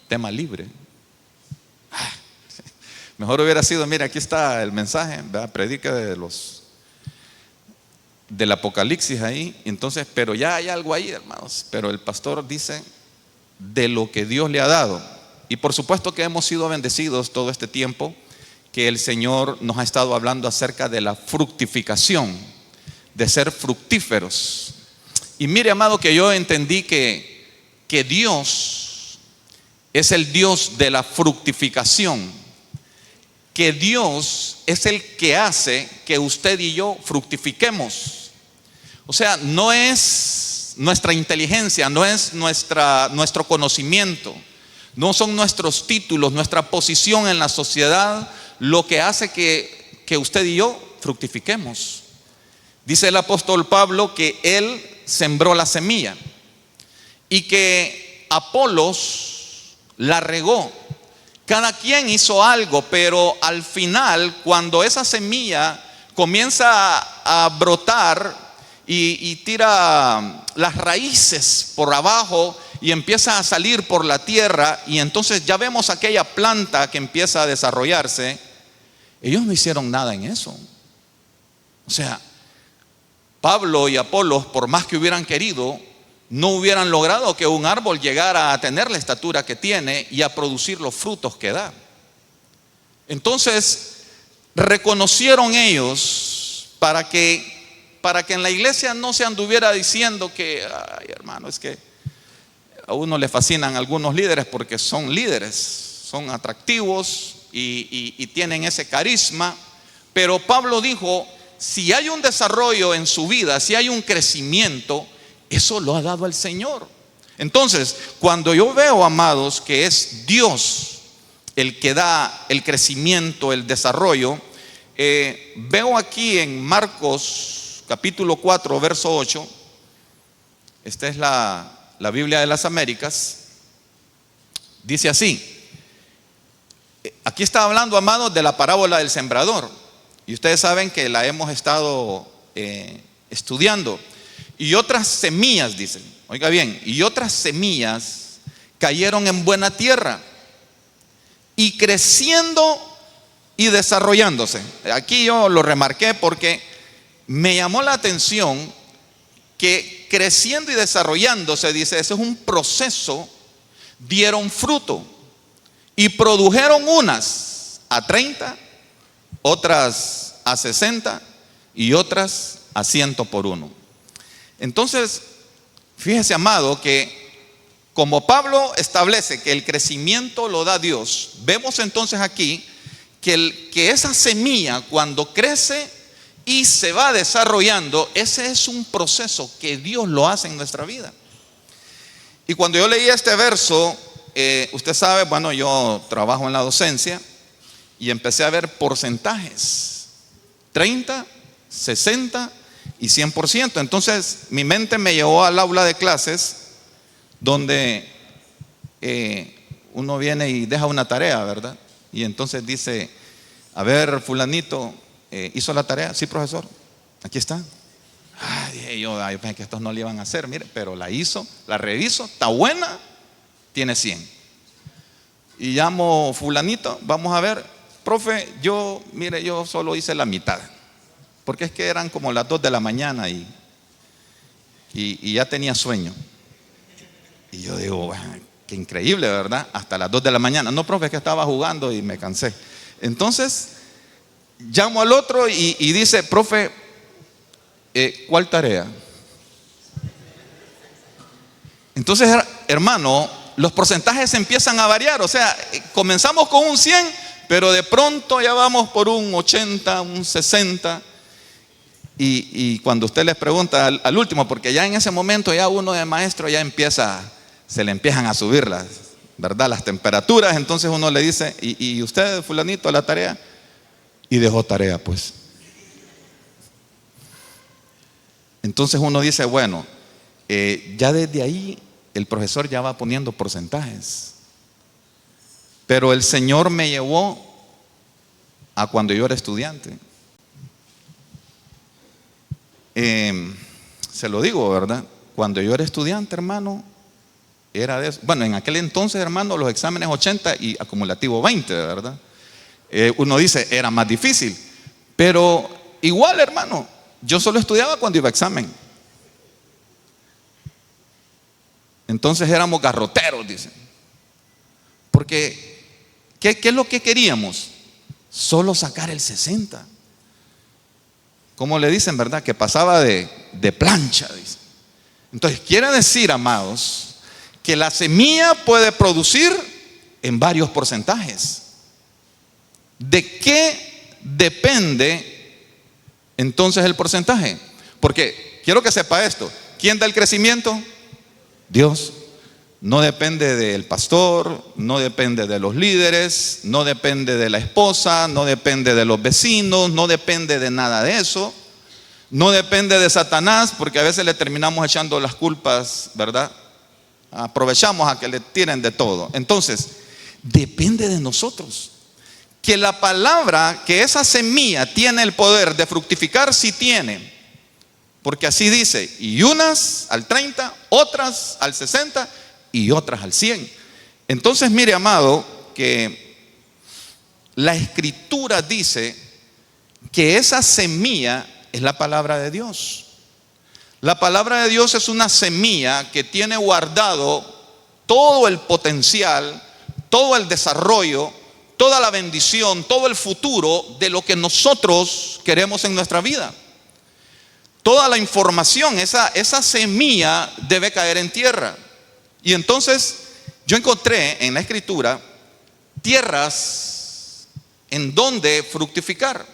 tema libre. Mejor hubiera sido, mira, aquí está el mensaje, ¿verdad? Predica del Apocalipsis ahí. Entonces, pero ya hay algo ahí, hermanos. Pero el pastor dice de lo que Dios le ha dado. Y por supuesto que hemos sido bendecidos todo este tiempo, que el Señor nos ha estado hablando acerca de la fructificación, de ser fructíferos. Y mire, amado, que yo entendí que Dios es el Dios de la fructificación, que Dios es el que hace que usted y yo fructifiquemos. O sea, no es nuestra inteligencia, no es nuestro conocimiento, no son nuestros títulos, nuestra posición en la sociedad lo que hace que usted y yo fructifiquemos. Dice el apóstol Pablo que él sembró la semilla y que Apolos la regó. Cada quien hizo algo, pero al final, cuando esa semilla comienza a brotar y tira las raíces por abajo y empieza a salir por la tierra, y entonces ya vemos aquella planta que empieza a desarrollarse, ellos no hicieron nada en eso. O sea, Pablo y Apolos, por más que hubieran querido, no hubieran logrado que un árbol llegara a tener la estatura que tiene y a producir los frutos que da. Entonces, reconocieron ellos para que en la iglesia no se anduviera diciendo que, ay, hermano, es que a uno le fascinan algunos líderes porque son líderes, son atractivos y tienen ese carisma. Pero Pablo dijo, si hay un desarrollo en su vida, si hay un crecimiento, eso lo ha dado el Señor. Entonces, cuando yo veo, amados, que es Dios el que da el crecimiento, el desarrollo, veo aquí en Marcos capítulo 4, verso 8. Esta es la Biblia de las Américas. Dice así. Aquí está hablando, amados, de la parábola del sembrador. Y ustedes saben que la hemos estado estudiando. Y otras semillas, dicen, oiga bien, y otras semillas cayeron en buena tierra y creciendo y desarrollándose. Aquí yo lo remarqué porque me llamó la atención que creciendo y desarrollándose, dice, ese es un proceso, dieron fruto y produjeron unas a 30, otras a 60 y otras a 100 por uno. Entonces, fíjese, amado, que como Pablo establece que el crecimiento lo da Dios, vemos entonces aquí que esa semilla, cuando crece y se va desarrollando, ese es un proceso que Dios lo hace en nuestra vida. Y cuando yo leí este verso, usted sabe, bueno, yo trabajo en la docencia y empecé a ver porcentajes: 30, 60 y 100%. Entonces mi mente me llevó al aula de clases donde uno viene y deja una tarea, ¿verdad? Y entonces dice, a ver, fulanito, ¿hizo la tarea? Sí, profesor, aquí está. Ay, yo pensé que estos no le iban a hacer, mire, pero la hizo, la reviso, está buena, tiene 100. Y llamo fulanito, vamos a ver, profe, mire, yo solo hice la mitad, porque es que eran como las 2 de la mañana y ya tenía sueño. Y yo digo, qué increíble, ¿verdad? Hasta las 2 de la mañana. No, profe, es que estaba jugando y me cansé. Entonces, llamo al otro y dice, profe, ¿cuál tarea? Entonces, hermano, los porcentajes empiezan a variar. O sea, comenzamos con un 100, pero de pronto ya vamos por un 80, un 60. Y cuando usted les pregunta al último, porque ya en ese momento ya uno de maestro ya se le empiezan a subir las temperaturas. Entonces uno le dice, ¿y usted, fulanito, la tarea? Y dejó tarea, pues. Entonces uno dice, bueno, ya desde ahí el profesor ya va poniendo porcentajes. Pero el Señor me llevó a cuando yo era estudiante. Se lo digo, ¿verdad? Cuando yo era estudiante, hermano, era de eso. Bueno, en aquel entonces, hermano, los exámenes 80 y acumulativo 20, ¿verdad? Uno dice, era más difícil. Pero igual, hermano, yo solo estudiaba cuando iba a examen. Entonces éramos garroteros, dicen. Porque, ¿qué es lo que queríamos? Solo sacar el 60. Como le dicen, ¿verdad? Que pasaba de plancha, dicen. Entonces, quiere decir, amados, que la semilla puede producir en varios porcentajes. ¿De qué depende entonces el porcentaje? Porque quiero que sepa esto. ¿Quién da el crecimiento? Dios. No depende del pastor, no depende de los líderes, no depende de la esposa, no depende de los vecinos, no depende de nada de eso. No depende de Satanás, porque a veces le terminamos echando las culpas, ¿verdad? Aprovechamos a que le tiren de todo. Entonces, depende de nosotros. Que la palabra, que esa semilla tiene el poder de fructificar, sí tiene. Porque así dice, y unas al 30, otras al 60 y otras al 100. Entonces, mire, amado, que la Escritura dice que esa semilla es la palabra de Dios. La palabra de Dios es una semilla que tiene guardado todo el potencial, todo el desarrollo, toda la bendición, todo el futuro de lo que nosotros queremos en nuestra vida. Toda la información, esa semilla debe caer en tierra. Y entonces yo encontré en la Escritura tierras en donde fructificar.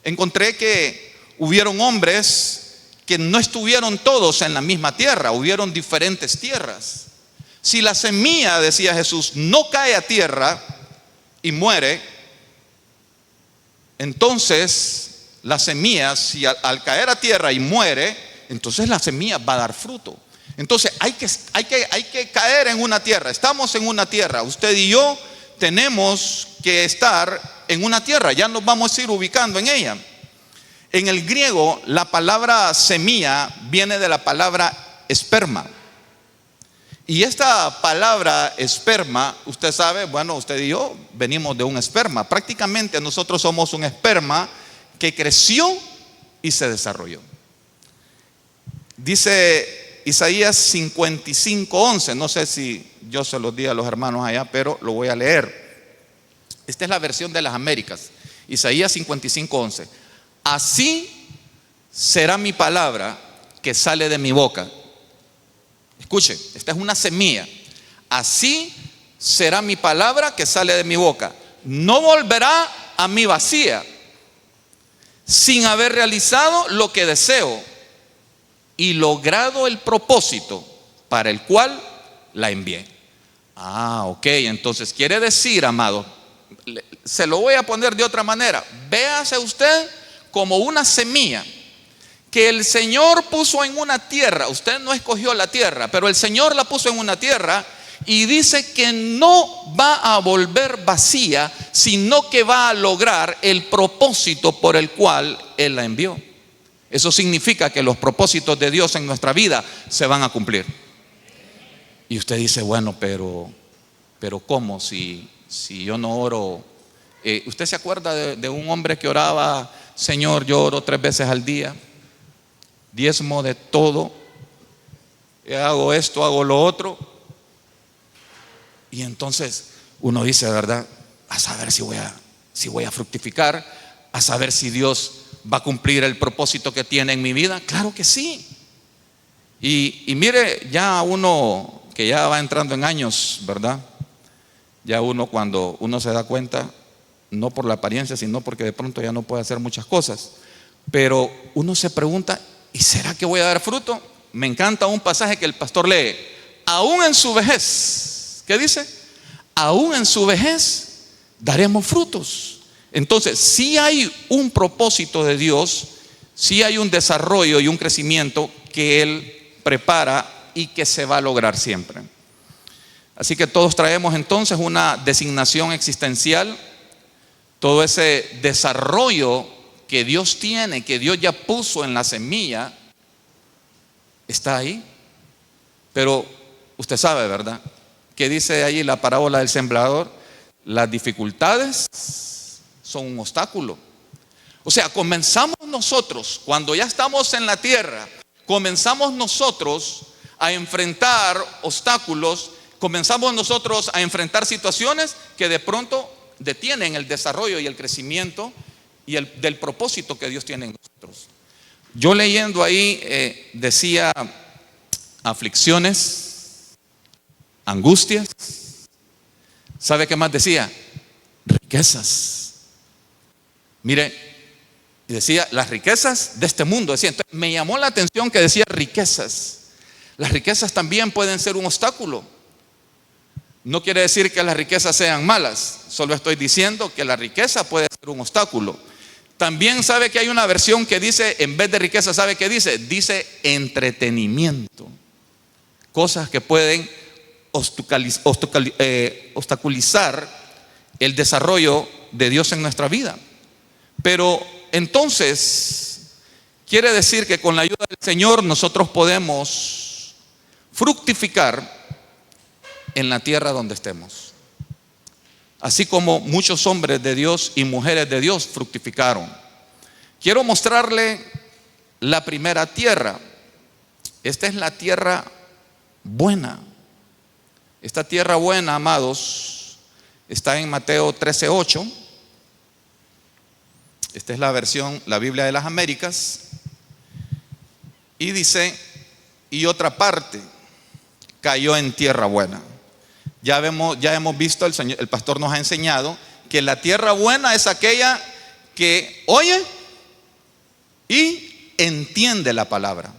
Encontré que hubieron hombres que no estuvieron todos en la misma tierra, hubieron diferentes tierras. Si la semilla, decía Jesús, no cae a tierra y muere, entonces la semilla, si al caer a tierra y muere, entonces la semilla va a dar fruto. Entonces hay que caer en una tierra. Estamos en una tierra, usted y yo tenemos que estar en una tierra, ya nos vamos a ir ubicando en ella. En el griego, la palabra semilla viene de la palabra esperma. Y esta palabra esperma, usted sabe, bueno, usted y yo venimos de un esperma. Prácticamente nosotros somos un esperma que creció y se desarrolló. Dice Isaías 55:11, no sé si yo se los di a los hermanos allá, pero lo voy a leer. Esta es la versión de las Américas. Isaías 55:11. Así será mi palabra que sale de mi boca. Escuche, esta es una semilla. Así será mi palabra que sale de mi boca. No volverá a mí vacía, sin haber realizado lo que deseo y logrado el propósito para el cual la envié. Ok, entonces quiere decir, amado, se lo voy a poner de otra manera. Véase usted como una semilla que el Señor puso en una tierra. Usted no escogió la tierra, pero el Señor la puso en una tierra y dice que no va a volver vacía, sino que va a lograr el propósito por el cual Él la envió. Eso significa que los propósitos de Dios en nuestra vida se van a cumplir. Y usted dice, bueno, pero ¿cómo? Si yo no oro. ¿Usted se acuerda de un hombre que oraba, Señor, yo oro 3 veces al día, diezmo de todo, hago esto, hago lo otro? Y entonces uno dice, ¿verdad? A saber si voy a fructificar, a saber si Dios va a cumplir el propósito que tiene en mi vida. Claro que sí. Y mire, ya uno que ya va entrando en años, ¿verdad? Ya uno, cuando uno se da cuenta, no por la apariencia, sino porque de pronto ya no puede hacer muchas cosas, pero uno se pregunta, ¿y será que voy a dar fruto? Me encanta un pasaje que el pastor lee, aún en su vejez. ¿Qué dice? Aún en su vejez daremos frutos. Entonces, sí hay un propósito de Dios, sí hay un desarrollo y un crecimiento que Él prepara y que se va a lograr siempre. Así que todos traemos entonces una designación existencial. Todo ese desarrollo que Dios tiene, que Dios ya puso en la semilla, está ahí. Pero usted sabe, ¿verdad? Que dice ahí la parábola del sembrador, las dificultades son un obstáculo. O sea, comenzamos nosotros, cuando ya estamos en la tierra, comenzamos nosotros a enfrentar obstáculos, comenzamos nosotros a enfrentar situaciones que de pronto detienen el desarrollo y el crecimiento y del propósito que Dios tiene en nosotros. Yo leyendo ahí decía aflicciones, angustias. ¿Sabe qué más decía? Riquezas. Mire, y decía las riquezas de este mundo. Decía, entonces, me llamó la atención que decía riquezas. Las riquezas también pueden ser un obstáculo. No quiere decir que las riquezas sean malas, solo estoy diciendo que la riqueza puede ser un obstáculo. También sabe que hay una versión que dice, en vez de riqueza, ¿sabe qué dice? Dice entretenimiento. Cosas que pueden obstaculizar el desarrollo de Dios en nuestra vida. Pero entonces, quiere decir que con la ayuda del Señor nosotros podemos fructificar en la tierra donde estemos. Así como muchos hombres de Dios y mujeres de Dios fructificaron. Quiero mostrarle la primera tierra. Esta es la tierra buena. Esta tierra buena, amados, está en Mateo 13:8. Esta es la versión, la Biblia de las Américas. Y dice, y otra parte cayó en tierra buena. Ya hemos visto, el pastor nos ha enseñado que la tierra buena es aquella que oye y entiende la palabra.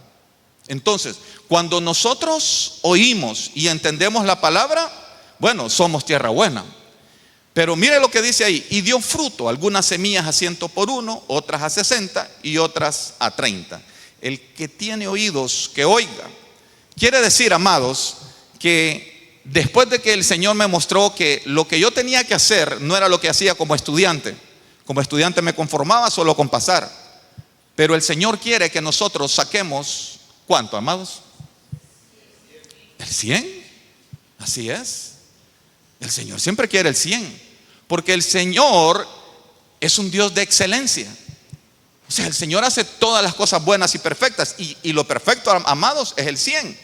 Entonces, cuando nosotros oímos y entendemos la palabra, bueno, somos tierra buena. Pero mire lo que dice ahí, y dio fruto, algunas semillas a 100 por 1, otras a 60 y otras a 30. El que tiene oídos, que oiga. Quiere decir, amados, que después de que el Señor me mostró que lo que yo tenía que hacer no era lo que hacía como estudiante. Como estudiante me conformaba solo con pasar. Pero el Señor quiere que nosotros saquemos, ¿cuánto, amados? El 100. Así es. El Señor siempre quiere el 100. Porque el Señor es un Dios de excelencia. O sea, el Señor hace todas las cosas buenas y perfectas. Y lo perfecto, amados, es el 100.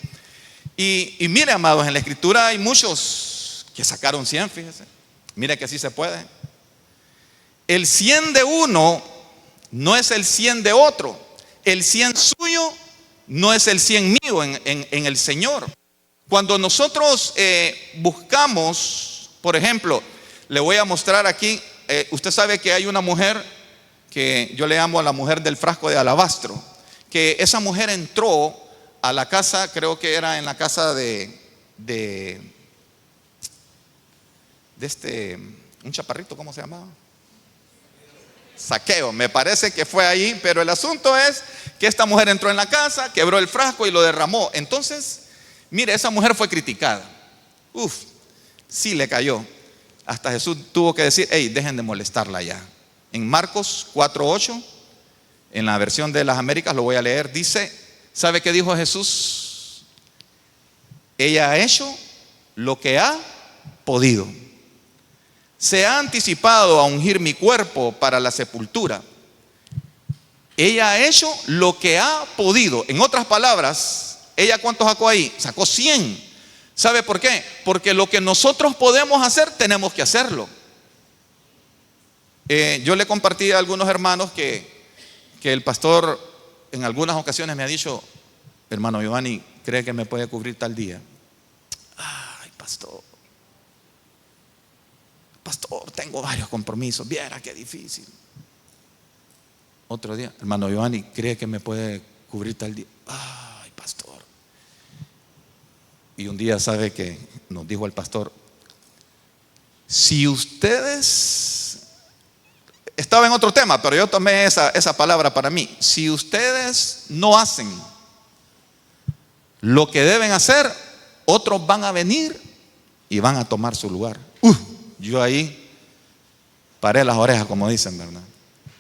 Y mire, amados, en la Escritura hay muchos que sacaron 100, fíjese. Mire que así se puede. El 100 de uno no es el 100 de otro. El 100 suyo no es el 100 mío en el Señor. Cuando nosotros buscamos, por ejemplo, le voy a mostrar aquí, usted sabe que hay una mujer que yo le llamo a la mujer del frasco de alabastro, que esa mujer entró a la casa, creo que era en la casa de un chaparrito, ¿cómo se llamaba? Zaqueo, me parece que fue ahí, pero el asunto es que esta mujer entró en la casa, quebró el frasco y lo derramó. Entonces, mire, esa mujer fue criticada. Sí le cayó. Hasta Jesús tuvo que decir, hey, dejen de molestarla ya. En Marcos 4:8, en la versión de las Américas, lo voy a leer, dice, ¿sabe qué dijo Jesús? Ella ha hecho lo que ha podido. Se ha anticipado a ungir mi cuerpo para la sepultura. Ella ha hecho lo que ha podido. En otras palabras, ¿ella cuánto sacó ahí? Sacó 100. ¿Sabe por qué? Porque lo que nosotros podemos hacer, tenemos que hacerlo. Yo le compartí a algunos hermanos que el pastor en algunas ocasiones me ha dicho, hermano Giovanni, ¿cree que me puede cubrir tal día? Ay, pastor, tengo varios compromisos, viera qué difícil. Otro día, hermano Giovanni, ¿cree que me puede cubrir tal día? Ay, pastor. Y un día, sabe que nos dijo el pastor, si ustedes, estaba en otro tema, pero yo tomé esa palabra para mí, si ustedes no hacen lo que deben hacer, otros van a venir y van a tomar su lugar. Yo ahí paré las orejas, como dicen, ¿verdad?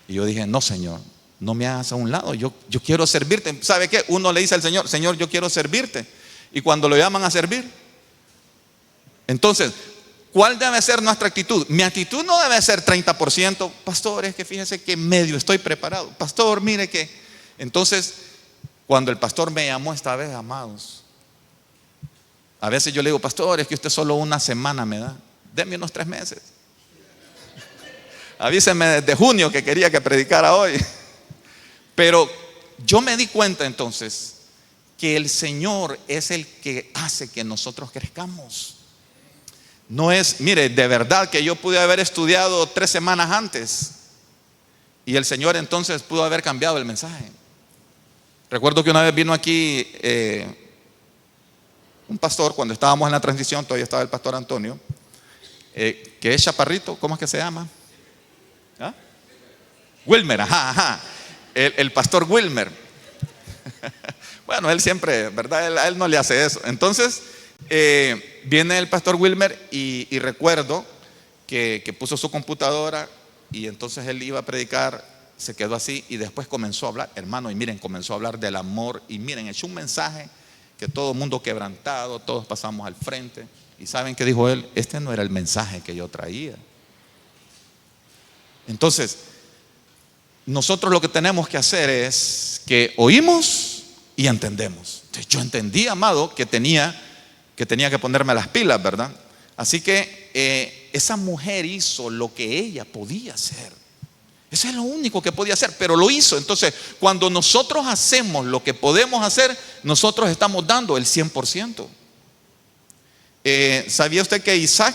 Y yo dije, no, Señor, no me hagas a un lado, yo quiero servirte. ¿Sabe qué? Uno le dice al Señor, Señor, yo quiero servirte. Y cuando lo llaman a servir, Entonces, ¿cuál debe ser nuestra actitud? Mi actitud no debe ser 30%. Pastor, es que fíjese que medio estoy preparado. Pastor, mire que... Entonces, cuando el pastor me llamó esta vez, amados, a veces yo le digo, pastor, es que usted solo una semana me da. Deme unos 3 meses. Avíseme desde junio que quería que predicara hoy. Pero yo me di cuenta entonces que el Señor es el que hace que nosotros crezcamos. No es, mire, de verdad que yo pude haber estudiado 3 semanas antes y el Señor entonces pudo haber cambiado el mensaje. Recuerdo que una vez vino aquí un pastor, cuando estábamos en la transición, todavía estaba el pastor Antonio, que es chaparrito, ¿cómo es que se llama? ¿Ah? Wilmer, ajá. El pastor Wilmer. Bueno, él siempre, ¿verdad? A él no le hace eso. Entonces, viene el pastor Wilmer y recuerdo que puso su computadora y entonces él iba a predicar, se quedó así y después comenzó a hablar, hermano, y miren, comenzó a hablar del amor y miren, echó un mensaje que todo el mundo quebrantado, todos pasamos al frente. ¿Y saben qué dijo él? Este no era el mensaje que yo traía. Entonces, nosotros lo que tenemos que hacer es que oímos y entendemos. Entonces, yo entendí, amado, que tenía que ponerme las pilas, ¿verdad? Así que esa mujer hizo lo que ella podía hacer. Eso es lo único que podía hacer, pero lo hizo. Entonces, cuando nosotros hacemos lo que podemos hacer, nosotros estamos dando el 100%. ¿Sabía usted que Isaac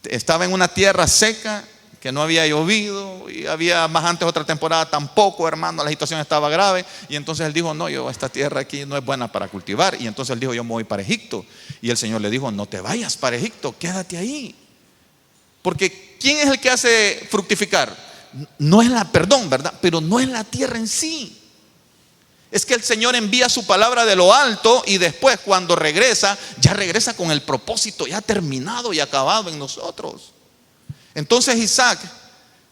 estaba en una tierra seca, que no había llovido y había más antes otra temporada tampoco, hermano, la situación estaba grave? Y entonces él dijo, no, esta tierra aquí no es buena para cultivar. Y entonces él dijo, yo me voy para Egipto. Y el Señor le dijo, no te vayas para Egipto, quédate ahí. Porque ¿quién es el que hace fructificar? No es ¿verdad? Pero no es la tierra en sí. Es que el Señor envía su palabra de lo alto y después cuando regresa, ya regresa con el propósito ya terminado y acabado en nosotros. Entonces Isaac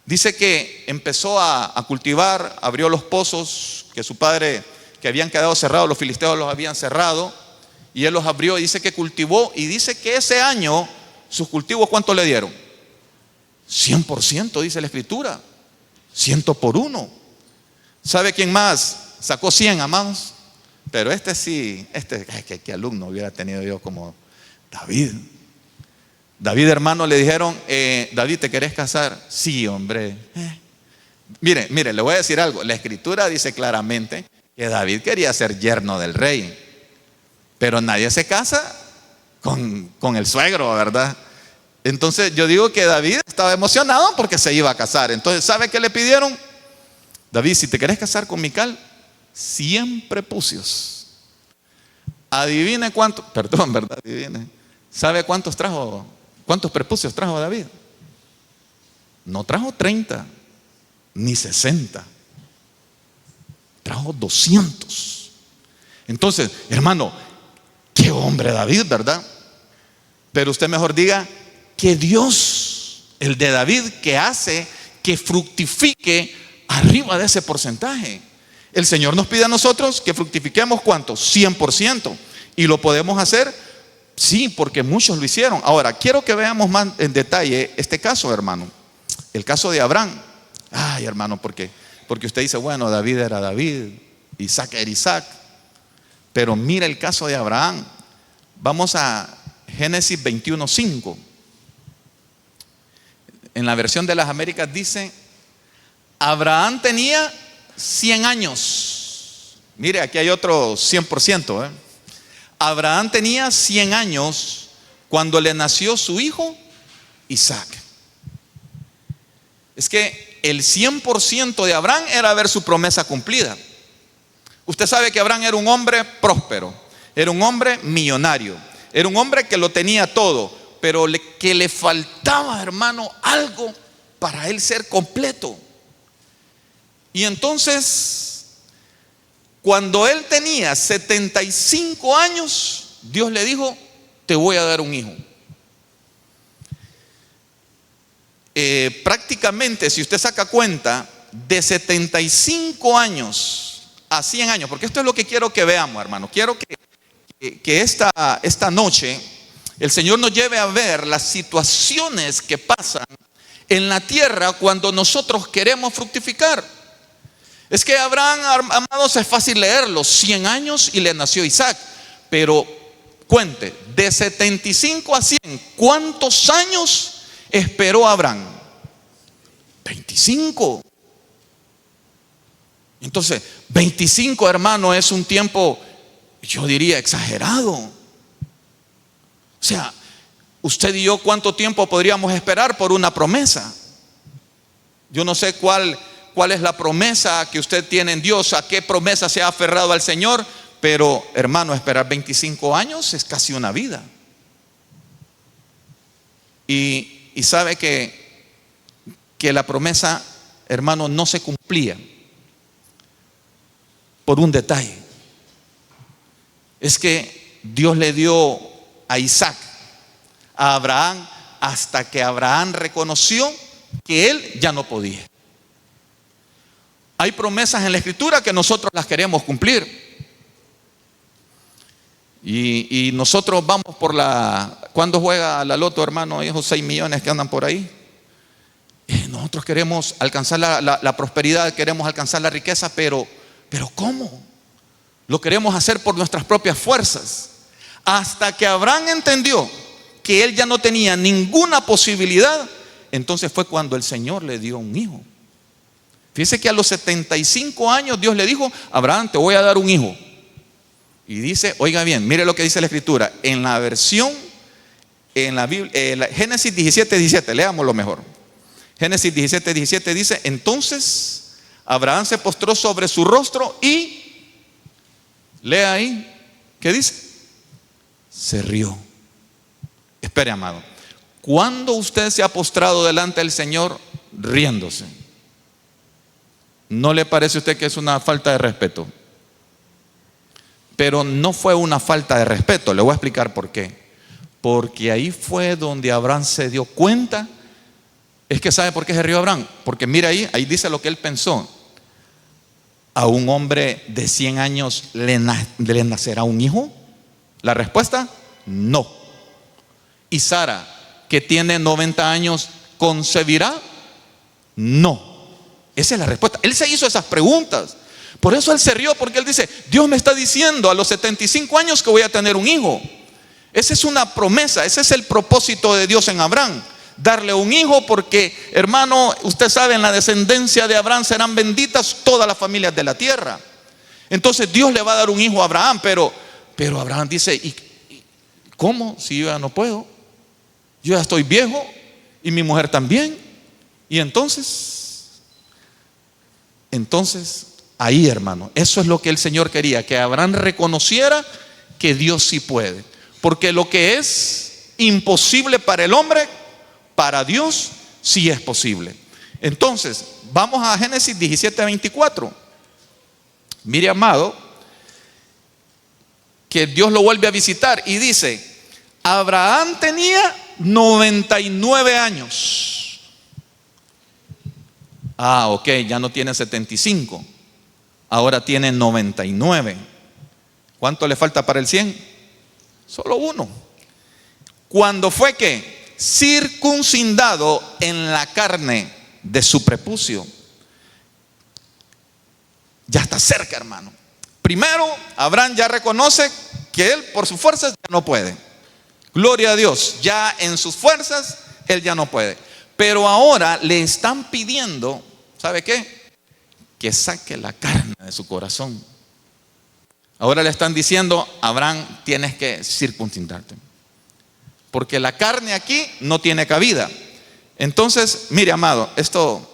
dice que empezó a cultivar, abrió los pozos que su padre, que habían quedado cerrados, los filisteos los habían cerrado, y él los abrió y dice que cultivó, y dice que ese año sus cultivos, ¿cuánto le dieron? 100%, dice la escritura, 100 por 1. ¿Sabe quién más sacó 100, amados? Pero sí, ¿qué alumno hubiera tenido yo como David? David, hermano, le dijeron, David, ¿te querés casar? Sí, hombre. Mire, le voy a decir algo. La escritura dice claramente que David quería ser yerno del rey, pero nadie se casa con el suegro, ¿verdad? Entonces yo digo que David estaba emocionado porque se iba a casar. Entonces, ¿sabe qué le pidieron? David, si te querés casar con Mical, 100 prepucios. Adivine cuánto, perdón, ¿verdad? Adivine. ¿Sabe cuántos prepucios trajo David? No trajo 30 ni 60, trajo 200. Entonces, hermano, qué hombre David, ¿verdad? Pero usted mejor diga que Dios, el de David, que hace que fructifique arriba de ese porcentaje. El Señor nos pide a nosotros que fructifiquemos ¿cuánto? 100%. Y lo podemos hacer, sí, porque muchos lo hicieron. Ahora, quiero que veamos más en detalle este caso, hermano. El caso de Abraham. Ay, hermano, porque usted dice, bueno, David era David, Isaac era Isaac. Pero mira el caso de Abraham. Vamos a Génesis 21:5. En la versión de las Américas dice, Abraham tenía 100 años. Mire, aquí hay otro 100%. Abraham tenía 100 años cuando le nació su hijo Isaac. Es que el 100% de Abraham era ver su promesa cumplida. Usted sabe que Abraham era un hombre próspero, era un hombre millonario, era un hombre que lo tenía todo, pero que le faltaba, hermano, algo para él ser completo. Y entonces, cuando él tenía 75 años, Dios le dijo, te voy a dar un hijo. Prácticamente, si usted saca cuenta, de 75 años a 100 años, porque esto es lo que quiero que veamos, hermano. Quiero que esta noche el Señor nos lleve a ver las situaciones que pasan en la tierra cuando nosotros queremos fructificar. Es que Abraham, amados, es fácil leerlo, 100 años y le nació Isaac. Pero cuente, de 75 a 100, ¿cuántos años esperó Abraham? 25. Entonces, 25, hermano, es un tiempo, yo diría, exagerado. O sea, usted y yo, ¿cuánto tiempo podríamos esperar por una promesa? Yo no sé cuál es la promesa que usted tiene en Dios, a qué promesa se ha aferrado al Señor, pero hermano, esperar 25 años es casi una vida. Y sabe que la promesa, hermano, no se cumplía por un detalle. Es que Dios le dio a Isaac, a Abraham, hasta que Abraham reconoció que él ya no podía. Hay promesas en la Escritura que nosotros las queremos cumplir. Y nosotros vamos por ¿cuándo juega la loto, hermano? Esos 6 millones que andan por ahí. Nosotros queremos alcanzar la prosperidad, queremos alcanzar la riqueza, pero ¿cómo? Lo queremos hacer por nuestras propias fuerzas. Hasta que Abraham entendió que él ya no tenía ninguna posibilidad, entonces fue cuando el Señor le dio un hijo. Fíjese que a los 75 años Dios le dijo: Abraham, te voy a dar un hijo. Y dice, oiga bien, mire lo que dice la Escritura. En la versión, en la Biblia, Génesis 17:17, leámoslo mejor. Génesis 17:17 dice: entonces Abraham se postró sobre su rostro y, lea ahí, ¿qué dice? Se rió. Espere, amado, ¿cuándo usted se ha postrado delante del Señor riéndose? ¿No le parece a usted que es una falta de respeto? Pero no fue una falta de respeto. Le voy a explicar por qué. Porque ahí fue donde Abraham se dio cuenta. Es que ¿sabe por qué se rió Abraham? Porque mira ahí dice lo que él pensó. ¿A un hombre de 100 años le nacerá un hijo? La respuesta, no. ¿Y Sara, que tiene 90 años, concebirá? No. Esa es la respuesta. Él se hizo esas preguntas. Por eso él se rió, porque él dice: Dios me está diciendo a los 75 años que voy a tener un hijo. Esa es una promesa, ese es el propósito de Dios en Abraham, darle un hijo, porque, hermano, usted sabe, en la descendencia de Abraham serán benditas todas las familias de la tierra. Entonces Dios le va a dar un hijo a Abraham, pero Abraham dice: ¿y cómo? Si yo ya no puedo, yo ya estoy viejo y mi mujer también. Y entonces ahí, hermano, eso es lo que el Señor quería, que Abraham reconociera que Dios sí puede. Porque lo que es imposible para el hombre, para Dios sí es posible. Entonces, vamos a Génesis 17:24. Mire, amado, que Dios lo vuelve a visitar y dice: Abraham tenía 99 años. Ok, ya no tiene 75. Ahora tiene 99. ¿Cuánto le falta para el 100? Solo uno. Cuando fue que circuncidado en la carne de su prepucio. Ya está cerca, hermano. Primero, Abraham ya reconoce que él por sus fuerzas ya no puede. Gloria a Dios, ya en sus fuerzas él ya no puede. Pero ahora le están pidiendo, ¿sabe qué? Que saque la carne de su corazón. Ahora le están diciendo: Abraham, tienes que circuncidarte, porque la carne aquí no tiene cabida. Entonces, mire, amado, esto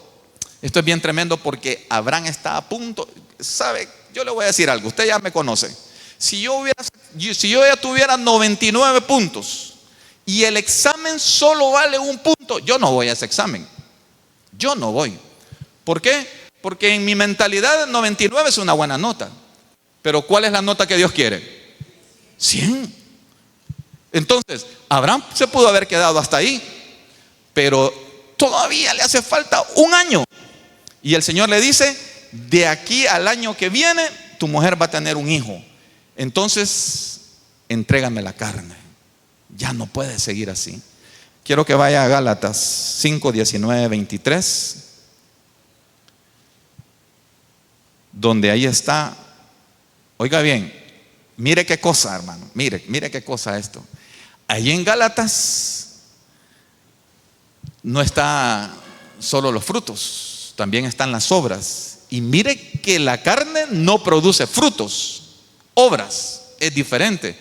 es bien tremendo, porque Abraham está a punto. ¿Sabe? Yo le voy a decir algo, usted ya me conoce. Si yo ya tuviera 99 puntos y el examen solo vale un punto, yo no voy a ese examen. Yo no voy. ¿Por qué? Porque en mi mentalidad 99 es una buena nota. Pero ¿cuál es la nota que Dios quiere? 100. Entonces, Abraham se pudo haber quedado hasta ahí, pero todavía le hace falta un año. Y el Señor le dice: de aquí al año que viene, tu mujer va a tener un hijo. Entonces, entrégame la carne. Ya no puede seguir así. Quiero que vaya a Gálatas 5, 19, 23, donde ahí está. Oiga bien, mire qué cosa, hermano, mire qué cosa esto. Ahí en Gálatas no está solo los frutos, también están las obras. Y mire que la carne no produce frutos, obras, es diferente.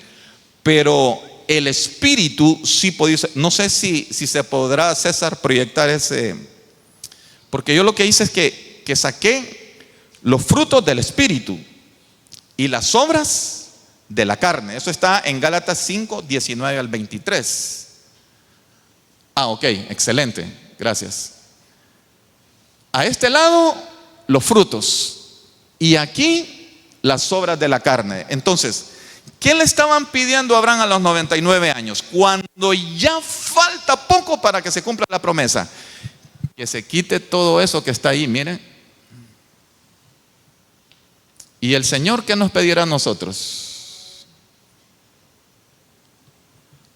Pero el espíritu sí puede. No sé si se podrá, César, proyectar ese. Porque yo lo que hice es que saqué los frutos del espíritu y las obras de la carne. Eso está en Gálatas 5, 19 al 23. Ok, excelente, gracias. A este lado los frutos y aquí las obras de la carne. Entonces, ¿qué le estaban pidiendo a Abraham a los 99 años? Cuando ya falta poco para que se cumpla la promesa, que se quite todo eso que está ahí, miren. ¿Y el Señor qué nos pedirá a nosotros?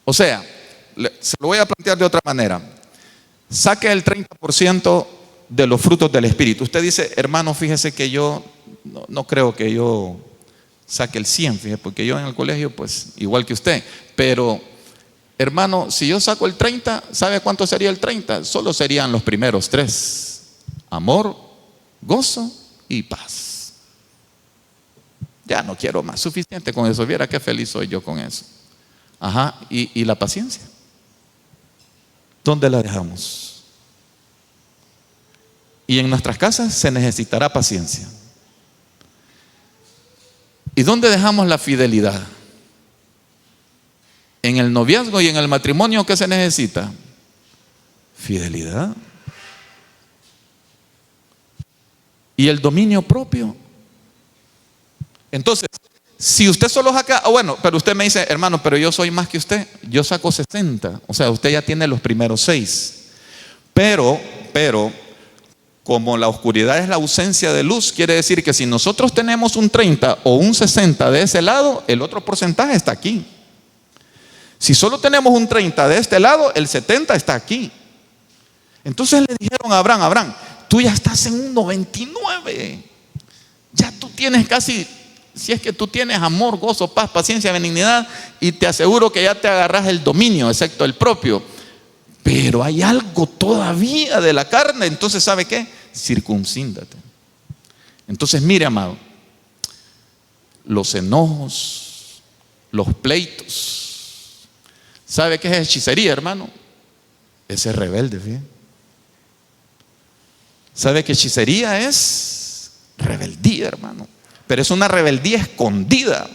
O sea, se lo voy a plantear de otra manera. Saque el 30% de los frutos del Espíritu. Usted dice, hermano, fíjese que yo no creo que yo saque el 100, fíjese, porque yo en el colegio, pues, igual que usted. Pero, hermano, si yo saco el 30, ¿sabe cuánto sería el 30? Solo serían los primeros 3. Amor, gozo y paz. Ya no quiero más, suficiente con eso. Viera qué feliz soy yo con eso. Ajá, ¿y la paciencia? ¿Dónde la dejamos? Y en nuestras casas se necesitará paciencia. ¿Y dónde dejamos la fidelidad? En el noviazgo y en el matrimonio, ¿qué se necesita? Fidelidad. Y el dominio propio. Entonces, si usted solo saca, bueno, pero usted me dice, hermano, pero yo soy más que usted, yo saco 60, o sea, usted ya tiene los primeros 6. Pero, como la oscuridad es la ausencia de luz, quiere decir que si nosotros tenemos un 30 o un 60 de ese lado, el otro porcentaje está aquí. Si solo tenemos un 30 de este lado, el 70 está aquí. Entonces le dijeron a Abraham, tú ya estás en un 99. Ya tú tienes casi, si es que tú tienes amor, gozo, paz, paciencia, benignidad, y te aseguro que ya te agarras el dominio, excepto el propio. Pero hay algo todavía de la carne. Entonces, ¿sabe qué? Circuncíndate. Entonces, mire, amado, los enojos, los pleitos. ¿Sabe qué es hechicería, hermano? Ese es rebelde, fíjate. ¿Sabe qué hechicería es? Rebeldía, hermano. Pero es una rebeldía escondida.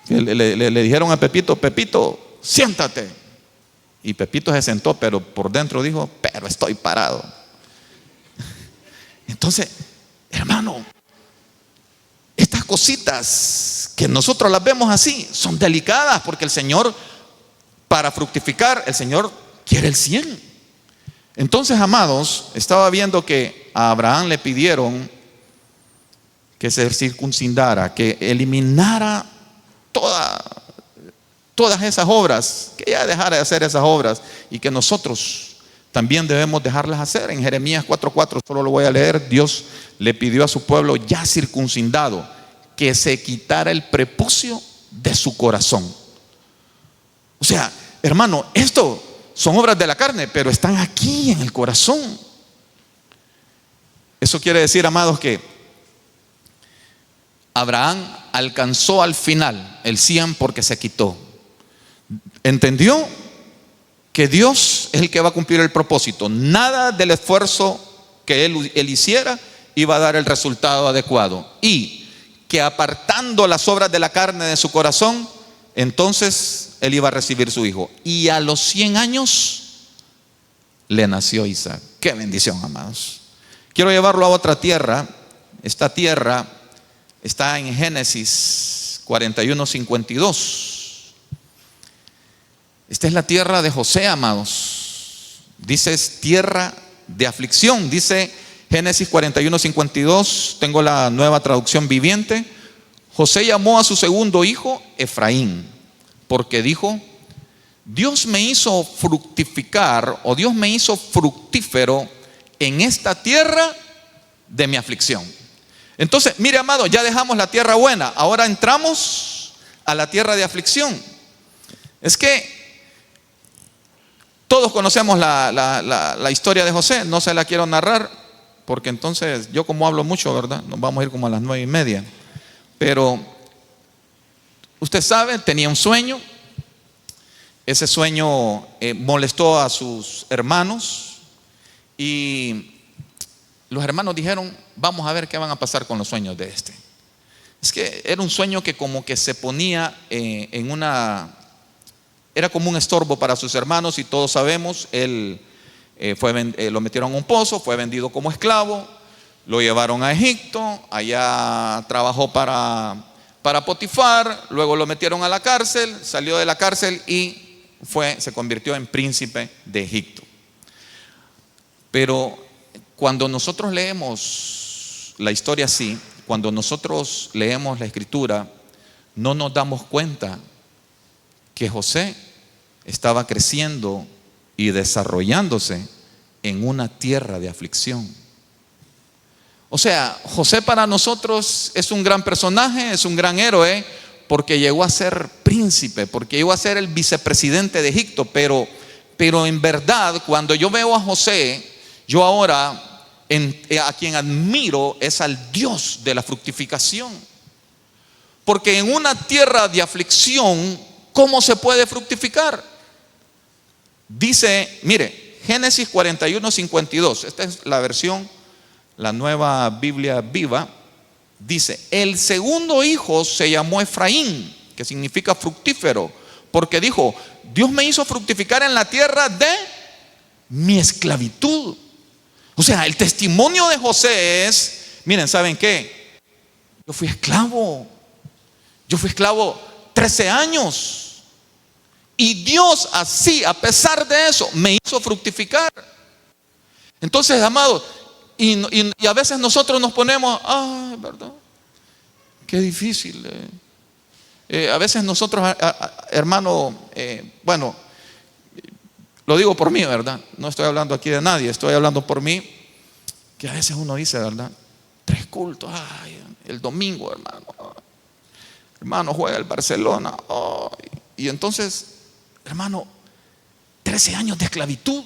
Le dijeron a Pepito, Pepito, siéntate. Y Pepito se sentó, pero por dentro dijo, pero estoy parado. Entonces, hermano, estas cositas que nosotros las vemos así son delicadas, porque el Señor, para fructificar, el Señor quiere el 100. Entonces, amados, estaba viendo que a Abraham le pidieron que se circuncidara, que eliminara todas esas obras, que ya dejara de hacer esas obras, y que nosotros también debemos dejarlas hacer. En Jeremías 4:4, solo lo voy a leer, Dios le pidió a su pueblo ya circuncidado que se quitara el prepucio de su corazón. O sea, hermano, esto son obras de la carne, pero están aquí en el corazón. Eso quiere decir, amados, que Abraham alcanzó al final el 100 porque se quitó. Entendió que Dios es el que va a cumplir el propósito. Nada del esfuerzo que él hiciera iba a dar el resultado adecuado. Y que apartando las obras de la carne de su corazón, entonces él iba a recibir su hijo. Y a los 100 años le nació Isaac. Qué bendición, amados. Quiero llevarlo a otra tierra. Esta tierra está en Génesis 41:52. Esta es la tierra de José, amados. Dice, es tierra de aflicción. Dice Génesis 41:52. Tengo la Nueva Traducción Viviente. José llamó a su segundo hijo Efraín, porque dijo: Dios me hizo fructificar, o Dios me hizo fructífero en esta tierra de mi aflicción. Entonces, mire, amado, ya dejamos la tierra buena, ahora entramos a la tierra de aflicción. Es que todos conocemos la historia de José, no se la quiero narrar, porque entonces yo como hablo mucho, ¿verdad? Nos vamos a ir como a las 9:30. Pero usted sabe, tenía un sueño. Ese sueño molestó a sus hermanos, y los hermanos dijeron: vamos a ver qué van a pasar con los sueños de este. Es que era un sueño que como que se ponía era como un estorbo para sus hermanos, y todos sabemos, él lo metieron a un pozo, fue vendido como esclavo, lo llevaron a Egipto, allá trabajó para Potifar, luego lo metieron a la cárcel, salió de la cárcel y se convirtió en príncipe de Egipto. Pero cuando nosotros leemos la historia así, cuando nosotros leemos la escritura, no nos damos cuenta que José estaba creciendo y desarrollándose en una tierra de aflicción. O sea, José para nosotros es un gran personaje, es un gran héroe, porque llegó a ser príncipe, porque llegó a ser el vicepresidente de Egipto. Pero en verdad, cuando yo veo a José, yo ahora a quien admiro es al Dios de la fructificación. Porque en una tierra de aflicción, ¿cómo se puede fructificar? Dice, mire, Génesis 41:52, esta es la versión, la Nueva Biblia Viva. Dice: el segundo hijo se llamó Efraín, que significa fructífero, porque dijo: Dios me hizo fructificar en la tierra de mi esclavitud. O sea, el testimonio de José es: miren, ¿saben qué? Yo fui esclavo 13 años, y Dios así, a pesar de eso, me hizo fructificar. Entonces, amados, y a veces nosotros nos ponemos: ay, ¿verdad? Qué difícil. A veces nosotros, hermano, bueno, lo digo por mí, ¿verdad? No estoy hablando aquí de nadie, estoy hablando por mí. Que a veces uno dice, ¿verdad? 3 cultos, ay, el domingo, hermano, juega el Barcelona, y entonces, hermano, 13 años de esclavitud.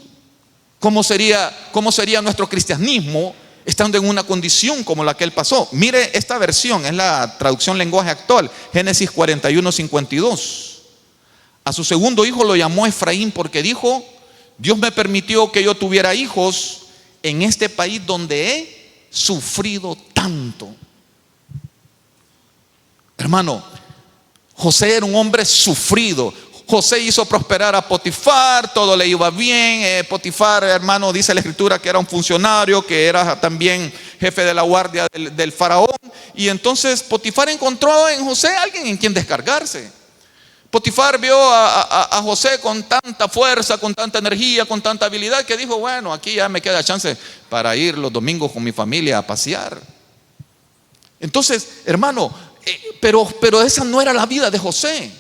¿Cómo sería nuestro cristianismo estando en una condición como la que él pasó? Mire esta versión, es la traducción lenguaje actual, Génesis 41:52. A su segundo hijo lo llamó Efraín, porque dijo: Dios me permitió que yo tuviera hijos en este país donde he sufrido tanto. Hermano, José era un hombre sufrido. José hizo prosperar a Potifar, todo le iba bien. Potifar, hermano, dice la escritura que era un funcionario, que era también jefe de la guardia del faraón. Y entonces Potifar encontró en José alguien en quien descargarse. Potifar vio a José con tanta fuerza, con tanta energía, con tanta habilidad, que dijo: bueno, aquí ya me queda chance para ir los domingos con mi familia a pasear. Entonces, hermano, pero esa no era la vida de José.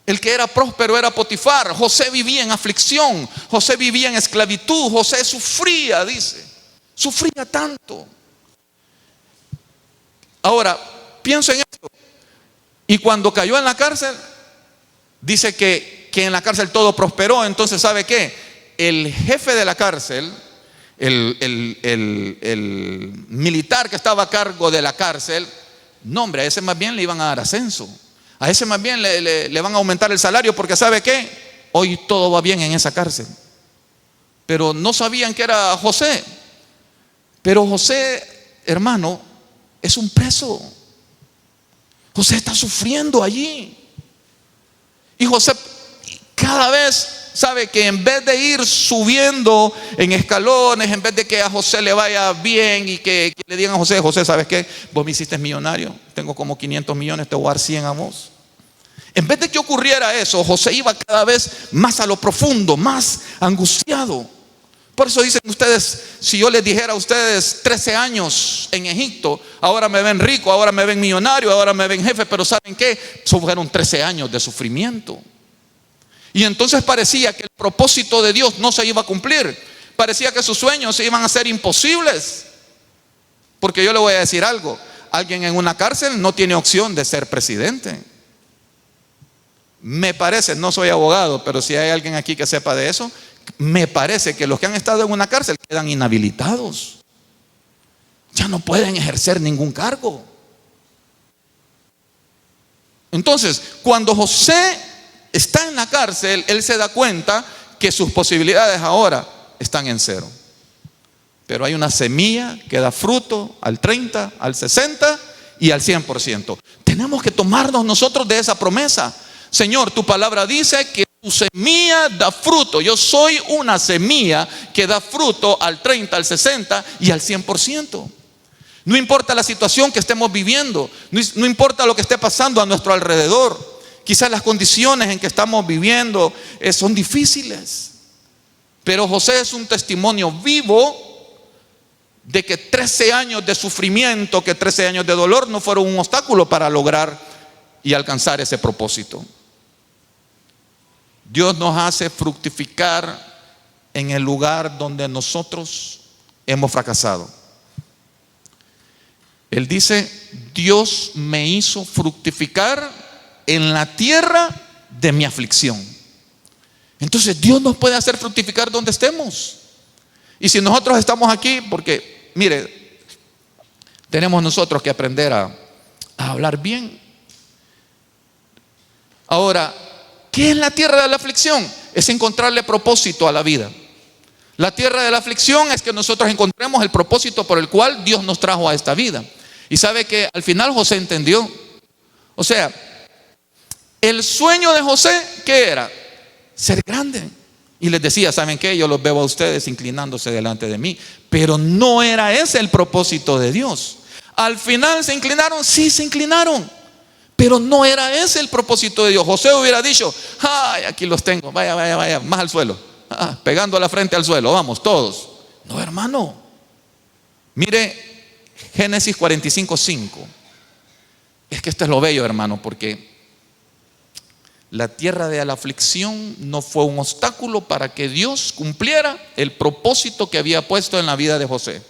El que era próspero era Potifar. José vivía en aflicción, José vivía en esclavitud, José sufría, dice, sufría tanto. Ahora, pienso en esto. Y cuando cayó en la cárcel, dice que en la cárcel todo prosperó. Entonces, ¿sabe qué? El jefe de la cárcel, el militar que estaba a cargo de la cárcel, no, hombre, a ese más bien le iban a dar ascenso. A ese más bien le van a aumentar el salario, porque ¿sabe qué? Hoy todo va bien en esa cárcel. Pero no sabían que era José. Pero José, hermano, es un preso. José está sufriendo allí. Y José cada vez sabe que en vez de ir subiendo en escalones, en vez de que a José le vaya bien y que le digan a José: José, ¿sabes qué? Vos me hiciste millonario, tengo como 500 millones, te voy a dar 100 a vos. En vez de que ocurriera eso, José iba cada vez más a lo profundo, más angustiado. Por eso dicen ustedes, si yo les dijera a ustedes 13 años en Egipto, ahora me ven rico, ahora me ven millonario, ahora me ven jefe, pero ¿saben qué? Fueron 13 años de sufrimiento. Y entonces parecía que el propósito de Dios no se iba a cumplir. Parecía que sus sueños se iban a hacer imposibles. Porque yo le voy a decir algo, alguien en una cárcel no tiene opción de ser presidente. Me parece, no soy abogado, pero si hay alguien aquí que sepa de eso, me parece que los que han estado en una cárcel quedan inhabilitados. Ya no pueden ejercer ningún cargo. Entonces, cuando José está en la cárcel, él se da cuenta que sus posibilidades ahora están en cero. Pero hay una semilla que da fruto al 30, al 60 y al 100%. Tenemos que tomarnos nosotros de esa promesa. Señor, tu palabra dice que tu semilla da fruto. Yo soy una semilla que da fruto al 30, al 60 y al 100%. No importa la situación que estemos viviendo, no importa lo que esté pasando a nuestro alrededor. Quizás las condiciones en que estamos viviendo son difíciles. Pero José es un testimonio vivo de que 13 años de sufrimiento, que 13 años de dolor no fueron un obstáculo para lograr y alcanzar ese propósito. Dios nos hace fructificar en el lugar donde nosotros hemos fracasado. Él dice, Dios me hizo fructificar en la tierra de mi aflicción. Entonces Dios nos puede hacer fructificar donde estemos. Y si nosotros estamos aquí, porque mire, tenemos nosotros que aprender a hablar bien. Ahora, ¿qué es la tierra de la aflicción? Es encontrarle propósito a la vida. La tierra de la aflicción es que nosotros encontremos el propósito por el cual Dios nos trajo a esta vida. Y sabe que al final José entendió. O sea, el sueño de José, ¿qué era? Ser grande. Y les decía, ¿saben qué? Yo los veo a ustedes inclinándose delante de mí. Pero no era ese el propósito de Dios. Al final se inclinaron, sí se inclinaron. Pero no era ese el propósito de Dios. José hubiera dicho, ay, aquí los tengo, vaya, más al suelo. Pegando la frente al suelo, vamos, todos. No, hermano. Mire, Génesis 45:5. Es que esto es lo bello, hermano, porque la tierra de la aflicción no fue un obstáculo para que Dios cumpliera el propósito que había puesto en la vida de José.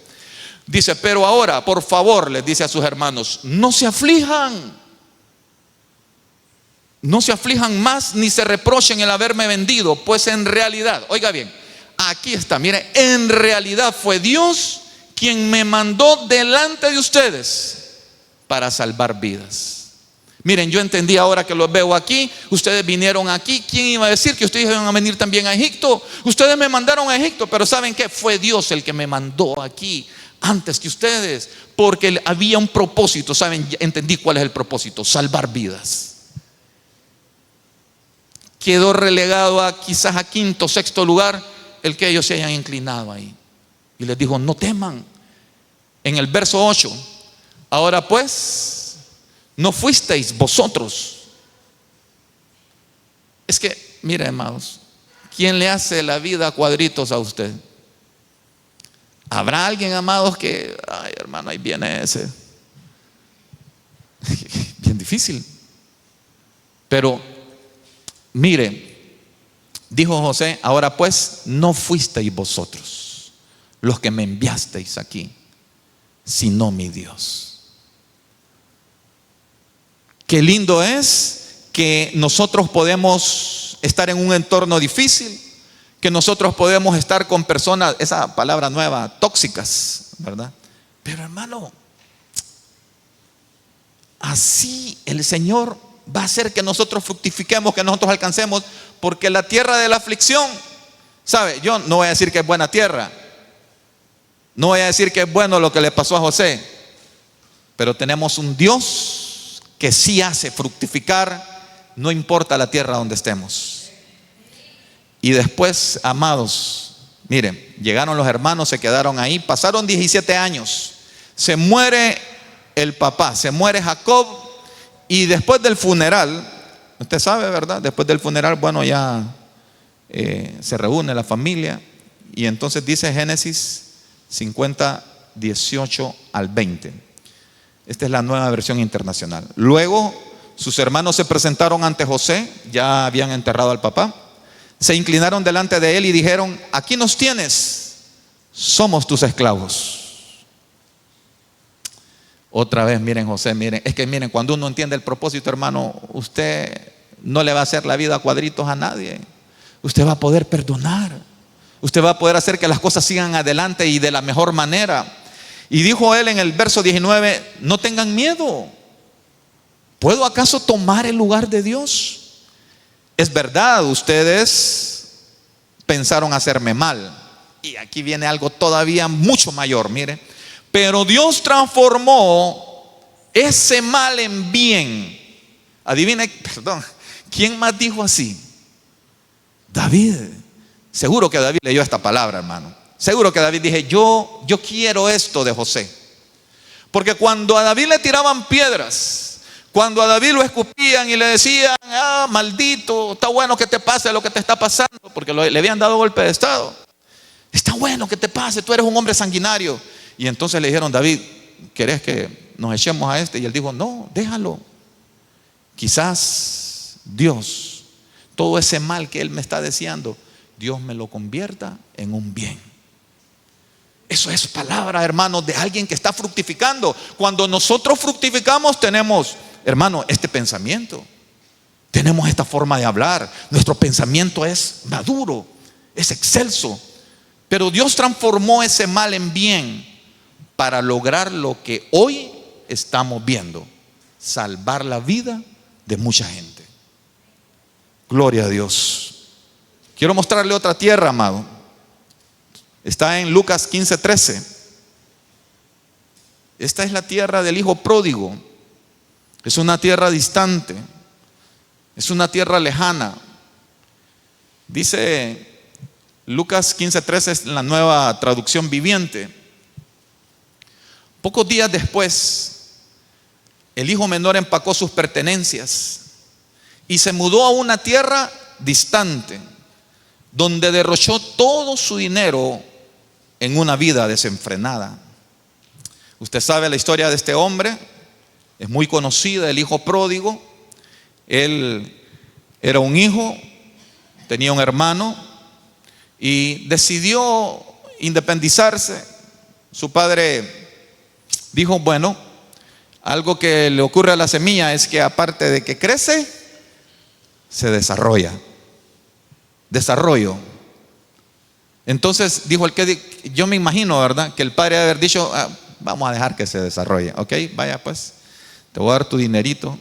Dice, pero ahora, por favor, les dice a sus hermanos, no se aflijan. No se aflijan más ni se reprochen el haberme vendido, pues en realidad, oiga bien, aquí está, mire, en realidad fue Dios quien me mandó delante de ustedes para salvar vidas. Miren, yo entendí ahora que los veo aquí, ustedes vinieron aquí. ¿Quién iba a decir que ustedes iban a venir también a Egipto? Ustedes me mandaron a Egipto, pero ¿saben qué? Fue Dios el que me mandó aquí antes que ustedes, porque había un propósito. ¿Saben? Entendí cuál es el propósito: salvar vidas. Quedó relegado a quizás a quinto, sexto lugar el que ellos se hayan inclinado ahí. Y les dijo, no teman. En el verso 8, ahora pues, no fuisteis vosotros. Es que, mire, amados, ¿quién le hace la vida a cuadritos a usted? ¿Habrá alguien, amados, que, ay, hermano, ahí viene ese? Bien difícil. Pero, mire, dijo José, ahora pues, no fuisteis vosotros los que me enviasteis aquí, sino mi Dios. Qué lindo es que nosotros podemos estar en un entorno difícil, que nosotros podemos estar con personas, esa palabra nueva, tóxicas, ¿verdad? Pero hermano, así el Señor va a hacer que nosotros fructifiquemos, que nosotros alcancemos, porque la tierra de la aflicción, ¿sabe? Yo no voy a decir que es buena tierra, no voy a decir que es bueno lo que le pasó a José, pero tenemos un Dios que sí hace fructificar, no importa la tierra donde estemos. Y después, amados, miren, llegaron los hermanos, se quedaron ahí, pasaron 17 años, se muere el papá, se muere Jacob, y después del funeral, usted sabe, ¿verdad? Después del funeral, bueno, ya se reúne la familia Y entonces dice Génesis 50, 18 al 20. Esta es la Nueva Versión Internacional. Luego sus hermanos se presentaron ante José, ya habían enterrado al papá. Se inclinaron delante de él y dijeron: aquí nos tienes, somos tus esclavos. Otra vez, miren José, miren, es que miren, cuando uno entiende el propósito, hermano, usted no le va a hacer la vida a cuadritos a nadie. Usted va a poder perdonar. Usted va a poder hacer que las cosas sigan adelante y de la mejor manera. Y dijo él en el verso 19: no tengan miedo. ¿Puedo acaso tomar el lugar de Dios? Es verdad, ustedes pensaron hacerme mal. Y aquí viene algo todavía mucho mayor, mire. Pero Dios transformó ese mal en bien. Adivine, perdón, ¿quién más dijo así? David. Seguro que David leyó esta palabra, hermano. Seguro que David dije, yo quiero esto de José. Porque cuando a David le tiraban piedras, cuando a David lo escupían y le decían: ah, maldito, está bueno que te pase lo que te está pasando, porque le habían dado golpe de estado. Está bueno que te pase, tú eres un hombre sanguinario. Y entonces le dijeron: David, ¿querés que nos echemos a este? Y él dijo: no, déjalo. Quizás Dios, todo ese mal que él me está deseando, Dios me lo convierta en un bien. Eso es palabra, hermanos, de alguien que está fructificando. Cuando nosotros fructificamos, tenemos, hermano, este pensamiento. Tenemos esta forma de hablar. Nuestro pensamiento es maduro, es excelso. Pero Dios transformó ese mal en bien para lograr lo que hoy estamos viendo: salvar la vida de mucha gente. Gloria a Dios. Quiero mostrarle otra tierra, amado. Está en Lucas 15:13. Esta es la tierra del hijo pródigo. Es una tierra distante, es una tierra lejana. Dice Lucas 15:13, es la Nueva Traducción Viviente. Pocos días después, el hijo menor empacó sus pertenencias y se mudó a una tierra distante, donde derrochó todo su dinero en una vida desenfrenada. Usted sabe la historia de este hombre, es muy conocida, el hijo pródigo. Él era un hijo, tenía un hermano y decidió independizarse. Su padre dijo: bueno, algo que le ocurre a la semilla es que aparte de que crece, se desarrolla. Desarrollo. Entonces dijo yo me imagino, ¿verdad?, que el padre debe haber dicho: ah, vamos a dejar que se desarrolle. Ok, vaya pues, te voy a dar tu dinerito.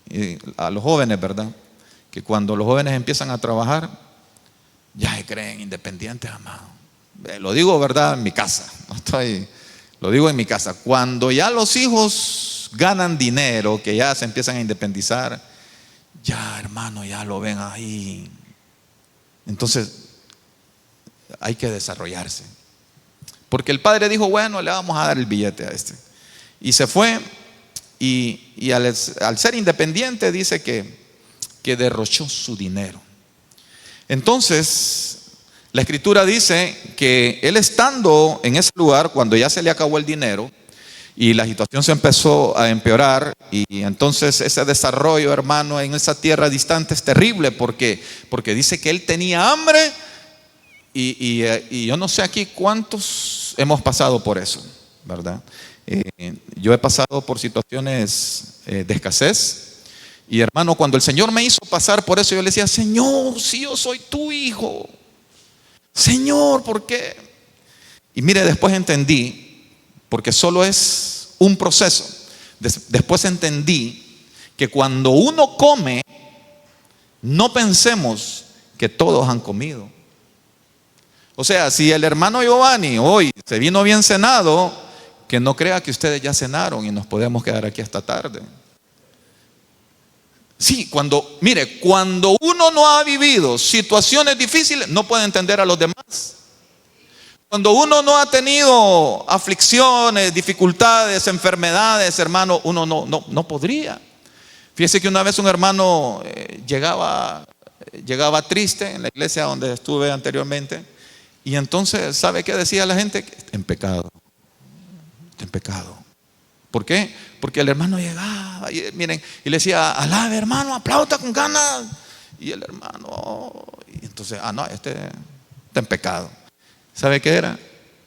Y a los jóvenes, ¿verdad?, que cuando los jóvenes empiezan a trabajar, ya se creen independientes, amado. Lo digo, ¿verdad?, en mi casa. Lo digo en mi casa. Cuando ya los hijos ganan dinero, que ya se empiezan a independizar, ya, hermano, ya lo ven ahí. Entonces hay que desarrollarse. Porque el padre dijo: bueno, le vamos a dar el billete a este. Y se fue. Y al ser independiente, dice que derrochó su dinero. Entonces la escritura dice que él, estando en ese lugar, cuando ya se le acabó el dinero y la situación se empezó a empeorar, y entonces ese desarrollo, hermano, en esa tierra distante es terrible, porque dice que él tenía hambre. Y yo no sé aquí cuántos hemos pasado por eso, ¿verdad? Yo he pasado por situaciones de escasez. Y, hermano, cuando el Señor me hizo pasar por eso, yo le decía: Señor, si yo soy tu hijo, Señor, ¿por qué? Y mire, después entendí, porque solo es un proceso. Después entendí que cuando uno come, no pensemos que todos han comido. O sea, si el hermano Giovanni hoy se vino bien cenado, que no crea que ustedes ya cenaron y nos podemos quedar aquí hasta tarde. Sí, cuando uno no ha vivido situaciones difíciles, no puede entender a los demás. Cuando uno no ha tenido aflicciones, dificultades, enfermedades, hermano, uno no podría. Fíjese que una vez un hermano llegaba triste en la iglesia donde estuve anteriormente, Y entonces, ¿sabe qué decía la gente? En pecado, en pecado. ¿Por qué? Porque el hermano llegaba y, miren, y le decía, alabe hermano, aplauda con ganas. Y el hermano, y entonces, no, este está en pecado. ¿Sabe qué era?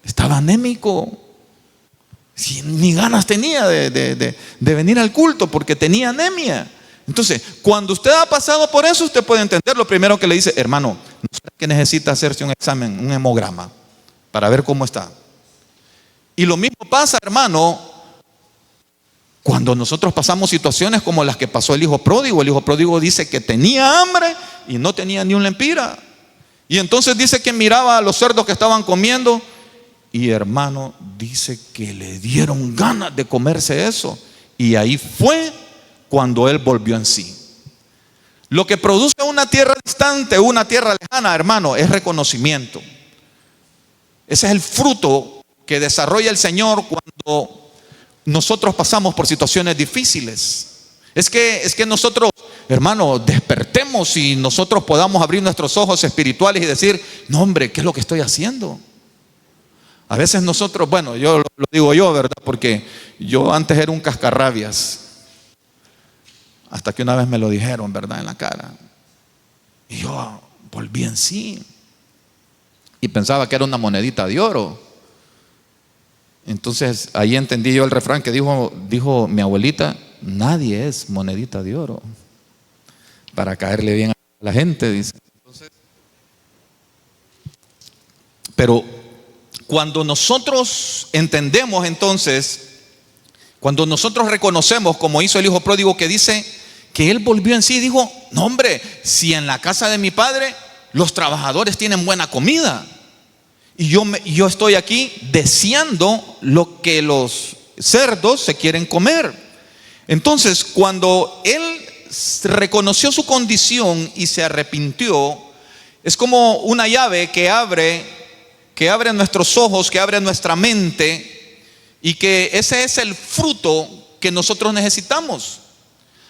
Estaba anémico. Si ni ganas tenía de venir al culto porque tenía anemia. Entonces, cuando usted ha pasado por eso, usted puede entender lo primero que le dice, hermano, ¿no será que necesita hacerse un examen, un hemograma, para ver cómo está? Y lo mismo pasa, hermano, cuando nosotros pasamos situaciones como las que pasó el hijo pródigo. El hijo pródigo dice que tenía hambre y no tenía ni un lempira. Y entonces dice que miraba a los cerdos que estaban comiendo. Y hermano, dice que le dieron ganas de comerse eso. Y ahí fue cuando él volvió en sí. Lo que produce una tierra distante, una tierra lejana, hermano, es reconocimiento. Ese es el fruto que desarrolla el Señor cuando nosotros pasamos por situaciones difíciles. Es que nosotros, hermano, despertemos y nosotros podamos abrir nuestros ojos espirituales y decir, no hombre, ¿qué es lo que estoy haciendo? A veces nosotros, bueno, yo lo digo yo, ¿verdad? Porque yo antes era un cascarrabias. Hasta que una vez me lo dijeron, ¿verdad? En la cara. Y yo volví en sí. Y pensaba que era una monedita de oro. Entonces ahí entendí yo el refrán que dijo mi abuelita: nadie es monedita de oro para caerle bien a la gente, dice. Pero cuando nosotros entendemos, entonces, cuando nosotros reconocemos, como hizo el hijo pródigo, que dice que él volvió en sí y dijo, no hombre, si en la casa de mi padre los trabajadores tienen buena comida y yo estoy aquí deseando lo que los cerdos se quieren comer. Entonces, cuando él reconoció su condición y se arrepintió, es como una llave que abre nuestros ojos, que abre nuestra mente, y que ese es el fruto que nosotros necesitamos.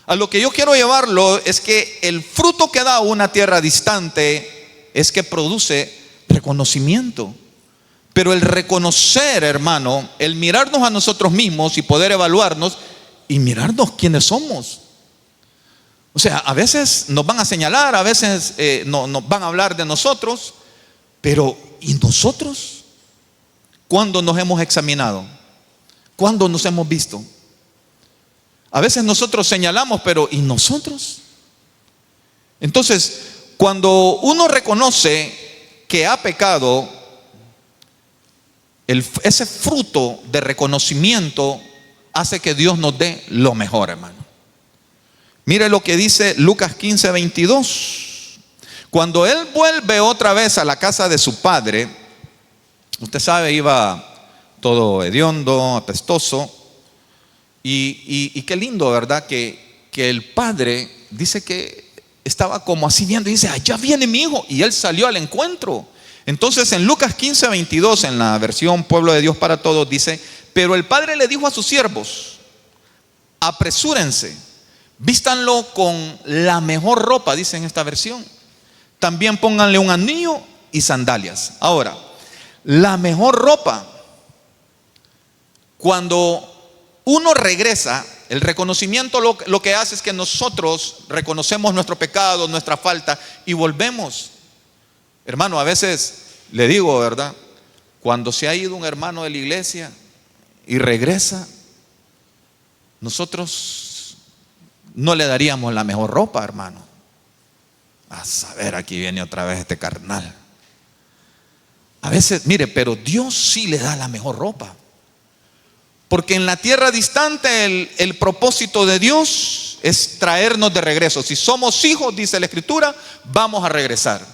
A lo que yo quiero llevarlo es que el fruto que da una tierra distante es que produce reconocimiento. Pero el reconocer, hermano, el mirarnos a nosotros mismos y poder evaluarnos y mirarnos quiénes somos. O sea, a veces nos van a señalar, a veces nos van a hablar de nosotros, pero ¿y nosotros? ¿Cuándo nos hemos examinado? ¿Cuándo nos hemos visto? A veces nosotros señalamos, pero ¿y nosotros? Entonces, cuando uno reconoce que ha pecado, ese fruto de reconocimiento hace que Dios nos dé lo mejor, hermano. Mire lo que dice Lucas 15:22. Cuando él vuelve otra vez a la casa de su padre, usted sabe, iba todo hediondo, apestoso, y qué lindo, ¿verdad? Que el padre dice que estaba como así viendo y dice, allá viene mi hijo, y él salió al encuentro. Entonces en Lucas 15:22, en la versión Pueblo de Dios para Todos, dice, pero el padre le dijo a sus siervos, apresúrense, vístanlo con la mejor ropa, dice en esta versión. También pónganle un anillo y sandalias. Ahora, la mejor ropa, cuando uno regresa, el reconocimiento lo que hace es que nosotros reconocemos nuestro pecado, nuestra falta, y volvemos. Hermano, a veces le digo, ¿verdad? Cuando se ha ido un hermano de la iglesia y regresa, nosotros no le daríamos la mejor ropa, hermano. A saber, aquí viene otra vez este carnal. A veces, mire, pero Dios sí le da la mejor ropa. Porque en la tierra distante el propósito de Dios es traernos de regreso. Si somos hijos, dice la Escritura, vamos a regresar.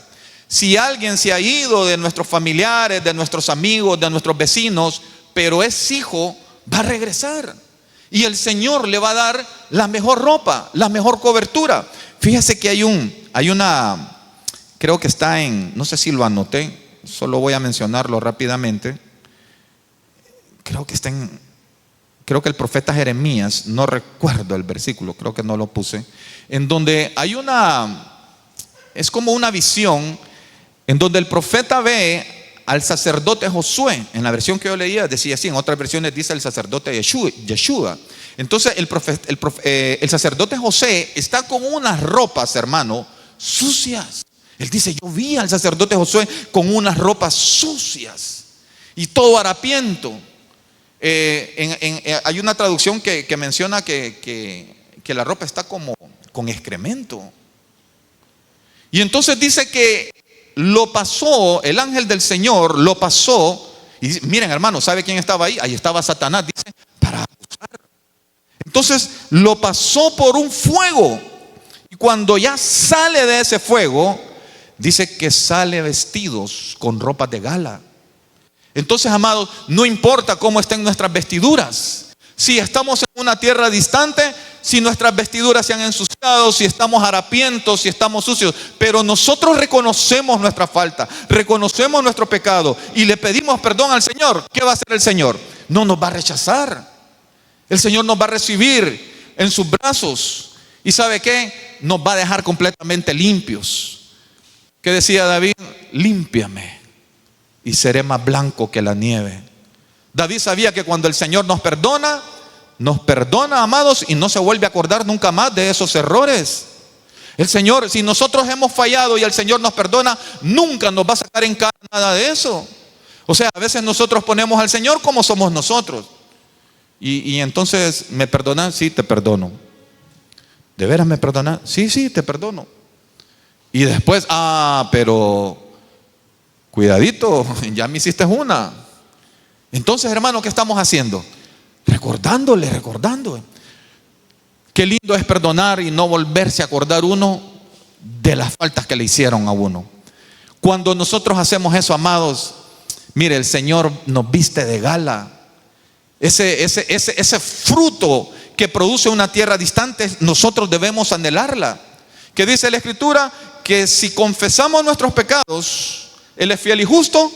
Si alguien se ha ido de nuestros familiares, de nuestros amigos, de nuestros vecinos, pero es hijo, va a regresar. Y el Señor le va a dar la mejor ropa, la mejor cobertura. Fíjese que hay una, creo que está no sé si lo anoté, solo voy a mencionarlo rápidamente. Creo que el profeta Jeremías, no recuerdo el versículo, creo que no lo puse, en donde es como una visión, en donde el profeta ve al sacerdote Josué. En la versión que yo leía decía así, en otras versiones dice el sacerdote Yeshua. Entonces el sacerdote José está con unas ropas, hermano, sucias. Él dice, yo vi al sacerdote Josué con unas ropas sucias y todo harapiento. Hay una traducción que menciona que la ropa está como con excremento. Y entonces dice que lo pasó, el ángel del Señor lo pasó. Y dice, miren hermano, ¿sabe quién estaba ahí? Ahí estaba Satanás, dice, para acusar. Entonces lo pasó por un fuego. Y cuando ya sale de ese fuego, dice que sale vestidos con ropas de gala. Entonces, amados, no importa cómo estén nuestras vestiduras. Si estamos en una tierra distante, si nuestras vestiduras se han ensuciado, si estamos harapientos, si estamos sucios, pero nosotros reconocemos nuestra falta, reconocemos nuestro pecado y le pedimos perdón al Señor. ¿Qué va a hacer el Señor? No nos va a rechazar. El Señor nos va a recibir en sus brazos. ¿Y sabe qué? Nos va a dejar completamente limpios. ¿Qué decía David? Límpiame y seré más blanco que la nieve. David sabía que cuando el Señor nos perdona, amados, y no se vuelve a acordar nunca más de esos errores. El Señor, si nosotros hemos fallado y el Señor nos perdona, nunca nos va a sacar en cara nada de eso. O sea, a veces nosotros ponemos al Señor como somos nosotros. Y entonces, ¿me perdonas? Sí, te perdono. ¿De veras me perdonas? Sí, te perdono. Y después, pero cuidadito, ya me hiciste una. Entonces, hermano, ¿qué estamos haciendo? Recordando. Qué lindo es perdonar y no volverse a acordar uno de las faltas que le hicieron a uno. Cuando nosotros hacemos eso, amados, mire, el Señor nos viste de gala. Ese fruto que produce una tierra distante, nosotros debemos anhelarla. Que dice la Escritura que si confesamos nuestros pecados, Él es fiel y justo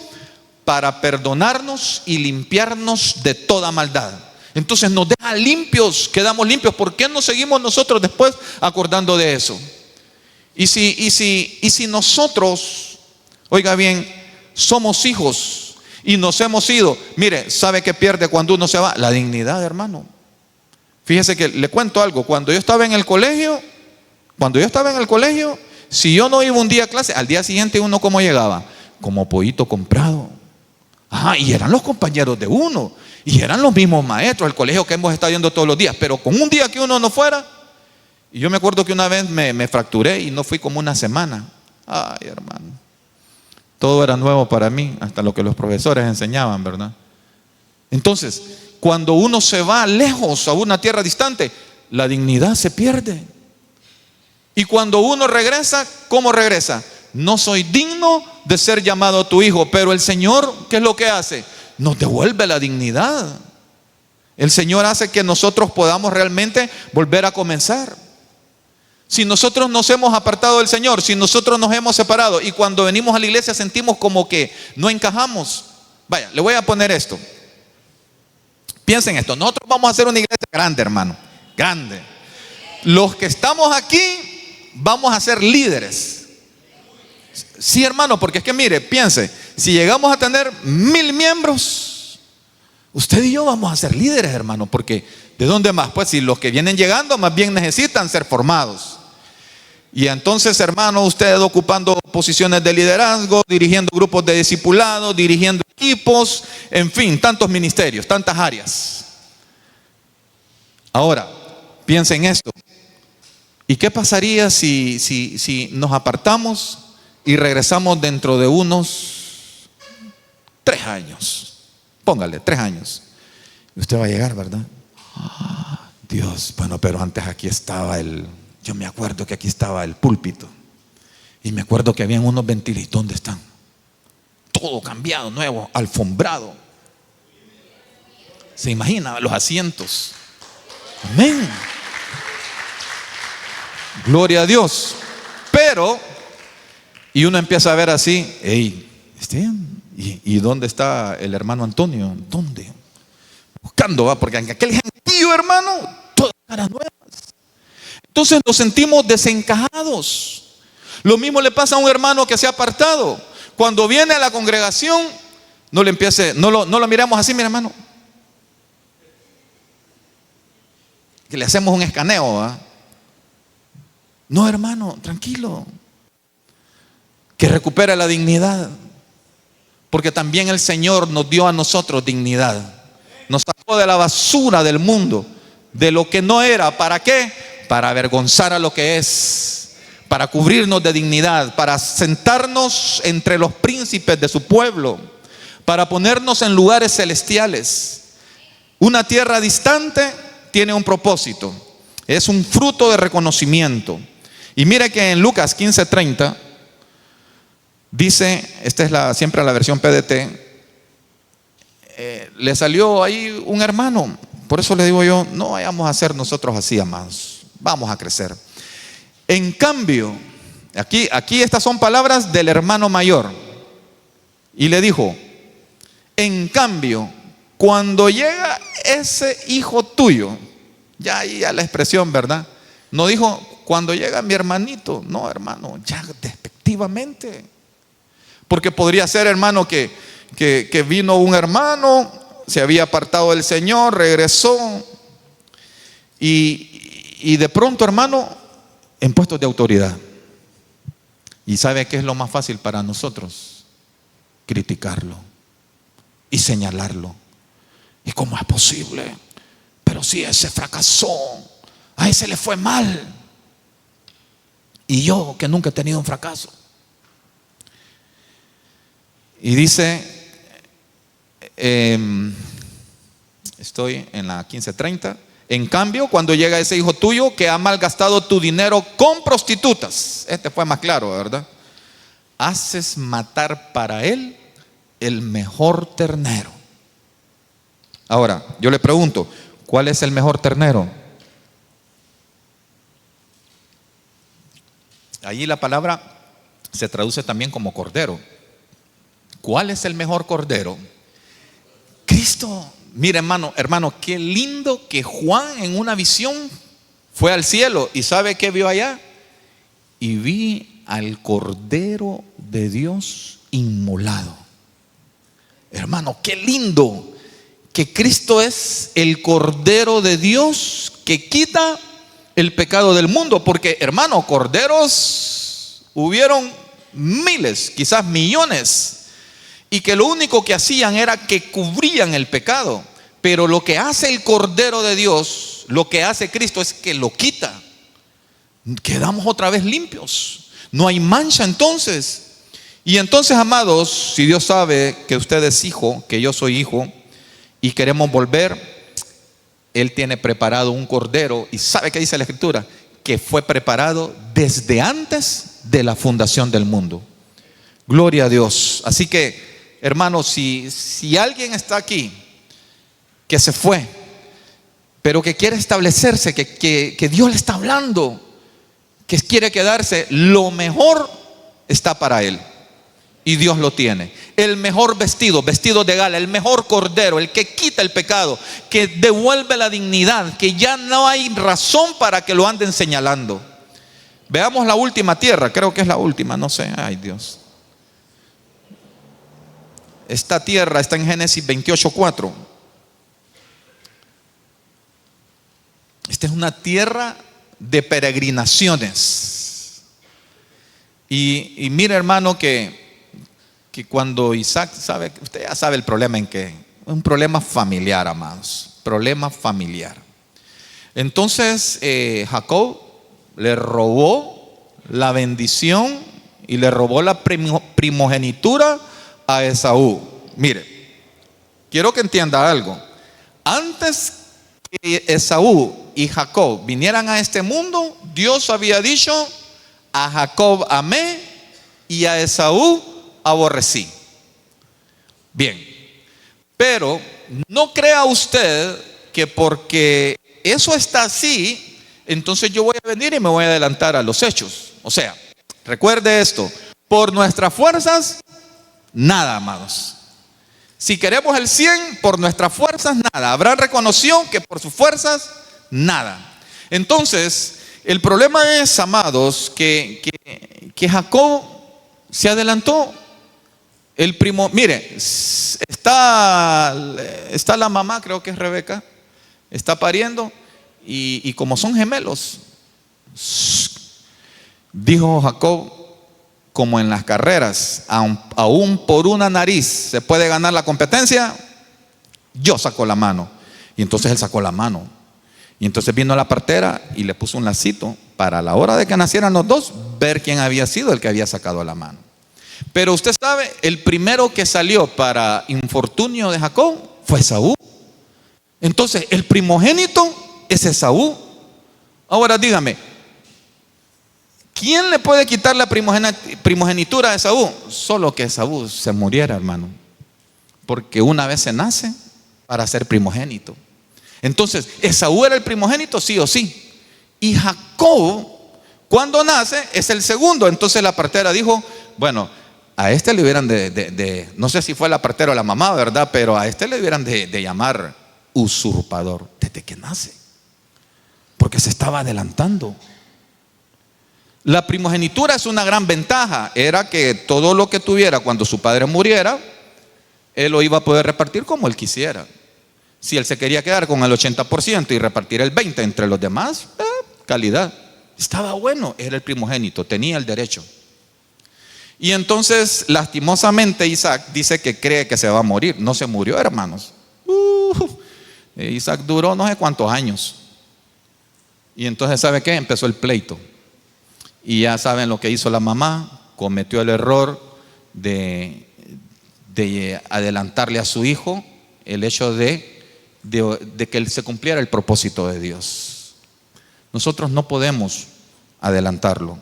para perdonarnos y limpiarnos de toda maldad. Entonces nos deja limpios, quedamos limpios. ¿Por qué no seguimos nosotros después acordando de eso? Y si nosotros, oiga bien, somos hijos y nos hemos ido, mire, ¿sabe qué pierde cuando uno se va? La dignidad, hermano. Fíjese que le cuento algo. Cuando yo estaba en el colegio, si yo no iba un día a clase, al día siguiente uno ¿cómo llegaba? Como pollito comprado. Y eran los compañeros de uno, y eran los mismos maestros, el colegio que hemos estado yendo todos los días. Pero con un día que uno no fuera, y yo me acuerdo que una vez me fracturé y no fui como una semana. Ay, hermano, todo era nuevo para mí, hasta lo que los profesores enseñaban, ¿verdad? Entonces, cuando uno se va lejos a una tierra distante, la dignidad se pierde. Y cuando uno regresa, ¿cómo regresa? No soy digno de ser llamado tu hijo. Pero el Señor, ¿qué es lo que hace? Nos devuelve la dignidad. El Señor hace que nosotros podamos realmente volver a comenzar. Si nosotros nos hemos apartado del Señor, si nosotros nos hemos separado y cuando venimos a la iglesia sentimos como que no encajamos. Vaya, le voy a poner esto. Piensen esto, nosotros vamos a hacer una iglesia grande, hermano, grande. Los que estamos aquí vamos a ser líderes. Sí, hermano, porque es que mire, piense, si llegamos a tener 1000 miembros, usted y yo vamos a ser líderes, hermano, porque ¿de dónde más? Pues si los que vienen llegando más bien necesitan ser formados. Y entonces, hermano, usted ocupando posiciones de liderazgo, dirigiendo grupos de discipulado, dirigiendo equipos, en fin, tantos ministerios, tantas áreas. Ahora, piensa en esto. ¿Y qué pasaría si nos apartamos y regresamos dentro de unos 3 años? Póngale, 3 años. Y usted va a llegar, ¿verdad? Dios, bueno, pero antes aquí estaba yo me acuerdo que aquí estaba el púlpito. Y me acuerdo que habían unos ventiladores. ¿Dónde están? Todo cambiado, nuevo, alfombrado. ¿Se imagina? Los asientos. Amén. Gloria a Dios. Pero, y uno empieza a ver así, ¿y dónde está el hermano Antonio? ¿Dónde? Buscando, ¿va? Porque en aquel gentío, hermano, todas caras nuevas. Entonces nos sentimos desencajados. Lo mismo le pasa a un hermano que se ha apartado. Cuando viene a la congregación, no lo miremos así, mira hermano, que le hacemos un escaneo, ¿va? No hermano, tranquilo, que recupere la dignidad, porque también el Señor nos dio a nosotros dignidad, nos sacó de la basura del mundo, de lo que no era. ¿Para qué? Para avergonzar a lo que es, para cubrirnos de dignidad, para sentarnos entre los príncipes de su pueblo, para ponernos en lugares celestiales. Una tierra distante tiene un propósito, es un fruto de reconocimiento. Y mire que en Lucas 15:30 dice, esta es siempre la versión PDT, le salió ahí un hermano. Por eso le digo yo, no vayamos a ser nosotros así, amados, vamos a crecer. En cambio, aquí estas son palabras del hermano mayor, y le dijo: en cambio, cuando llega ese hijo tuyo, ya ahí a la expresión, ¿verdad? No dijo cuando llega mi hermanito, no hermano, ya despectivamente. Porque podría ser, hermano, que vino un hermano, se había apartado del Señor, regresó, y de pronto, hermano, en puestos de autoridad. ¿Y sabe qué es lo más fácil para nosotros? Criticarlo y señalarlo. ¿Y cómo es posible? Pero si ese fracasó, a ese le fue mal, y yo que nunca he tenido un fracaso. Y dice, estoy en la 15:30. En cambio, cuando llega ese hijo tuyo que ha malgastado tu dinero con prostitutas, este fue más claro, ¿verdad? Haces matar para él el mejor ternero. Ahora, yo le pregunto, ¿cuál es el mejor ternero? Allí la palabra se traduce también como cordero. ¿Cuál es el mejor cordero? Cristo. Mire hermano, qué lindo que Juan en una visión fue al cielo. ¿Y sabe qué vio allá? Y vi al Cordero de Dios inmolado. Hermano, qué lindo que Cristo es el Cordero de Dios que quita el pecado del mundo. Porque, hermano, corderos hubieron miles, quizás millones, y que lo único que hacían era que cubrían el pecado. Pero lo que hace el Cordero de Dios, lo que hace Cristo, es que lo quita. Quedamos otra vez limpios, no hay mancha entonces. Y entonces, amados, si Dios sabe que usted es hijo, que yo soy hijo, y queremos volver, Él tiene preparado un cordero. Y ¿sabe qué dice la Escritura? Que fue preparado desde antes de la fundación del mundo. Gloria a Dios. Así que, hermanos, si alguien está aquí que se fue, pero que quiere establecerse, que Dios le está hablando, que quiere quedarse, lo mejor está para él, y Dios lo tiene. El mejor vestido de gala, el mejor cordero, el que quita el pecado, que devuelve la dignidad, que ya no hay razón para que lo anden señalando. Veamos la última tierra, creo que es la última, no sé, ay Dios. Esta tierra está en Génesis 28:4. Esta es una tierra de peregrinaciones. Y mire, hermano, que cuando Isaac, sabe, usted ya sabe el problema en que, un problema familiar, amados, problema familiar. Entonces Jacob le robó la bendición y le robó la primogenitura a Esaú. Mire, quiero que entienda algo. Antes que Esaú y Jacob vinieran a este mundo, Dios había dicho: a Jacob amé y a Esaú aborrecí. Bien, pero no crea usted que porque eso está así, entonces yo voy a venir y me voy a adelantar a los hechos. O sea, recuerde esto: por nuestras fuerzas nada, amados. Si queremos el 100, por nuestras fuerzas nada. Abraham reconoció que por sus fuerzas nada. Entonces, el problema es, amados, que Jacob se adelantó. El primo, mire, está la mamá, creo que es Rebeca, está pariendo y como son gemelos, dijo Jacob, como en las carreras, aún por una nariz se puede ganar la competencia, yo saco la mano. Y entonces él sacó la mano. Y entonces vino la partera y le puso un lacito para a la hora de que nacieran los dos, ver quién había sido el que había sacado la mano. Pero usted sabe, el primero que salió para infortunio de Jacob fue Esaú. Entonces el primogénito es Esaú. Ahora dígame, ¿quién le puede quitar la primogenitura a Esaú? Solo que Esaú se muriera, hermano. Porque una vez se nace para ser primogénito. Entonces, ¿Esaú era el primogénito? Sí o sí. Y Jacob, cuando nace, es el segundo. Entonces la partera dijo, bueno, a este le hubieran no sé si fue la partera o la mamá, ¿verdad? Pero a este le hubieran de llamar usurpador desde que nace. Porque se estaba adelantando. La primogenitura es una gran ventaja. Era que todo lo que tuviera cuando su padre muriera, él lo iba a poder repartir como él quisiera. Si él se quería quedar con el 80% y repartir el 20% entre los demás, calidad. Estaba bueno, era el primogénito, tenía el derecho. Y entonces, lastimosamente, Isaac dice que cree que se va a morir. No se murió, hermanos. Isaac duró no sé cuántos años. Y entonces, ¿sabe qué? Empezó el pleito. Y ya saben lo que hizo la mamá. Cometió el error de adelantarle a su hijo el hecho de que él se cumpliera el propósito de Dios. Nosotros no podemos adelantarlo.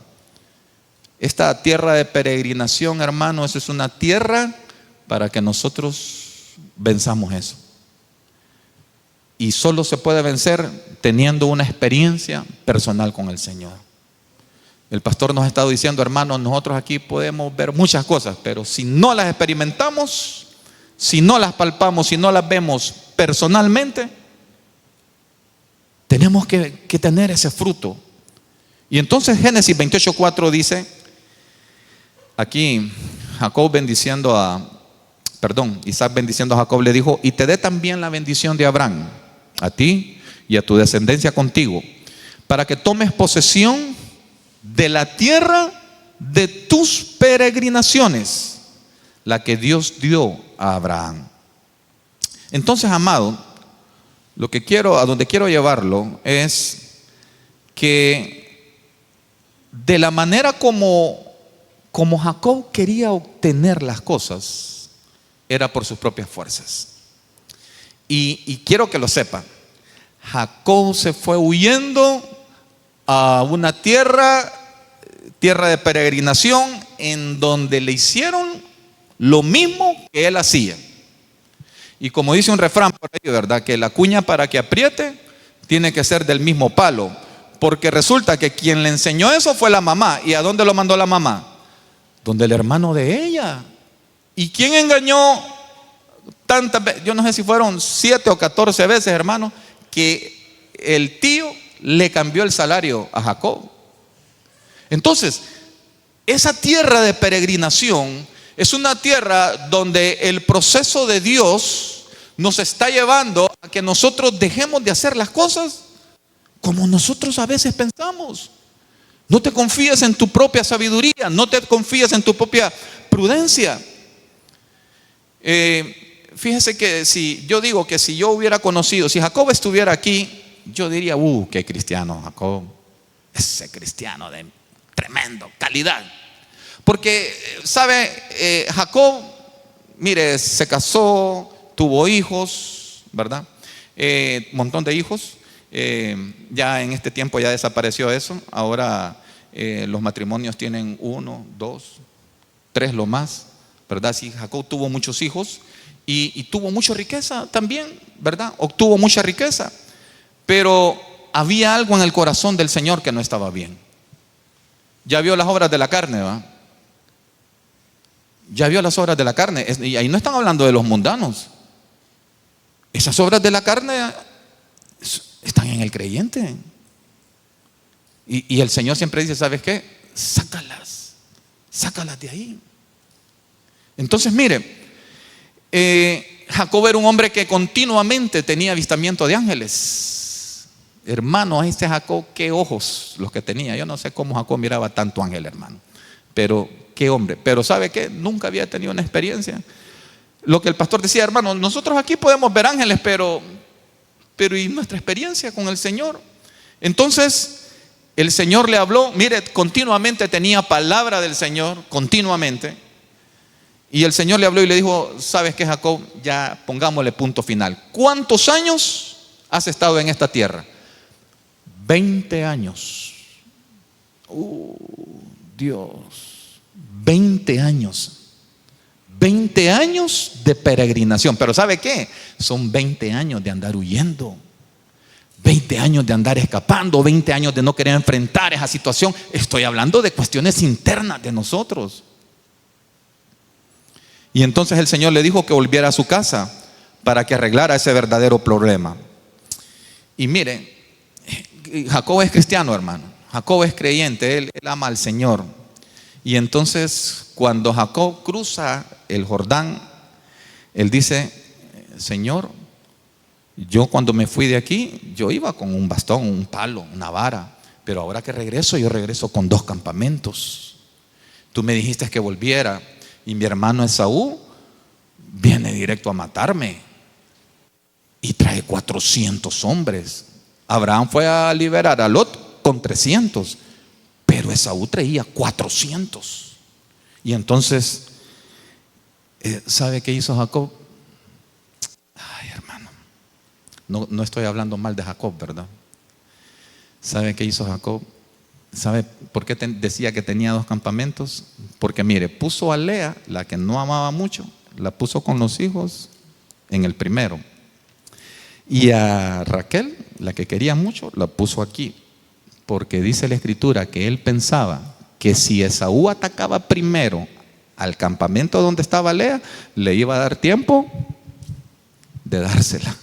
Esta tierra de peregrinación, hermano, eso es una tierra para que nosotros venzamos eso. Y solo se puede vencer teniendo una experiencia personal con el Señor. El pastor nos ha estado diciendo, hermanos, nosotros aquí podemos ver muchas cosas, pero si no las experimentamos, si no las palpamos, si no las vemos personalmente, tenemos que tener ese fruto. Y entonces Génesis 28:4 dice, aquí Isaac bendiciendo a Jacob le dijo, y te dé también la bendición de Abraham, a ti y a tu descendencia contigo, para que tomes posesión de la tierra de tus peregrinaciones, la que Dios dio a Abraham. Entonces, amado, a donde quiero llevarlo es que de la manera como Jacob quería obtener las cosas, era por sus propias fuerzas. Y quiero que lo sepa, Jacob se fue huyendo a una tierra de peregrinación en donde le hicieron lo mismo que él hacía. Y como dice un refrán por ahí, ¿verdad? Que la cuña para que apriete tiene que ser del mismo palo. Porque resulta que quien le enseñó eso fue la mamá. ¿Y a dónde lo mandó la mamá? Donde el hermano de ella. ¿Y quién engañó tantas veces? Yo no sé si fueron 7 o 14 veces, hermano, que el tío le cambió el salario a Jacob. Entonces, esa tierra de peregrinación es una tierra donde el proceso de Dios nos está llevando a que nosotros dejemos de hacer las cosas como nosotros a veces pensamos. No te confíes en tu propia sabiduría, no te confíes en tu propia prudencia. Fíjese que si yo hubiera conocido, si Jacob estuviera aquí, yo diría, qué cristiano Jacob, ese cristiano de tremendo calidad. Porque, ¿sabe? Jacob, mire, se casó, tuvo hijos, ¿verdad? Un montón de hijos. Ya en este tiempo ya desapareció eso. Ahora los matrimonios tienen 1, 2, 3 lo más, ¿verdad? Sí, Jacob tuvo muchos hijos y tuvo mucha riqueza también, ¿verdad? Obtuvo mucha riqueza. Pero había algo en el corazón del Señor que no estaba bien. Ya vio las obras de la carne, ¿va? Ya vio las obras de la carne. Y ahí no están hablando de los mundanos. Esas obras de la carne están en el creyente. Y el Señor siempre dice, ¿sabes qué? Sácalas de ahí. Entonces, mire, Jacob era un hombre que continuamente tenía avistamiento de ángeles. Hermano, ahí está Jacob, qué ojos los que tenía. Yo no sé cómo Jacob miraba tanto ángel, hermano. Pero qué hombre. Pero ¿sabe qué? Nunca había tenido una experiencia. Lo que el pastor decía, hermano, nosotros aquí podemos ver ángeles, pero ¿y nuestra experiencia con el Señor? Entonces, el Señor le habló. Mire, continuamente tenía palabra del Señor, continuamente. Y el Señor le habló y le dijo: ¿sabes qué, Jacob? Ya pongámosle punto final. ¿Cuántos años has estado en esta tierra? 20 años. Dios, 20 años. 20 años de peregrinación. Pero ¿sabe qué? Son 20 años de andar huyendo, 20 años de andar escapando, 20 años de no querer enfrentar esa situación. Estoy hablando de cuestiones internas de nosotros. Y entonces el Señor le dijo que volviera a su casa para que arreglara ese verdadero problema. Y mire, Jacob es cristiano, hermano. Jacob es creyente, él ama al Señor. Y entonces cuando Jacob cruza el Jordán, él dice: Señor, yo cuando me fui de aquí, yo iba con un bastón, un palo, una vara, pero ahora que regreso, yo regreso con 2 campamentos. Tú me dijiste que volviera, y mi hermano Esaú viene directo a matarme y trae 400 hombres. Abraham fue a liberar a Lot con 300, pero Esaú traía 400. Y entonces, ¿sabe qué hizo Jacob? Ay, hermano, no estoy hablando mal de Jacob, ¿verdad? ¿Sabe qué hizo Jacob? ¿Sabe por qué decía que tenía 2 campamentos? Porque mire, puso a Lea, la que no amaba mucho, la puso con los hijos en el primero. Y a Raquel, la que quería mucho, la puso aquí. Porque dice la Escritura que él pensaba que si Esaú atacaba primero al campamento donde estaba Lea, le iba a dar tiempo de dársela.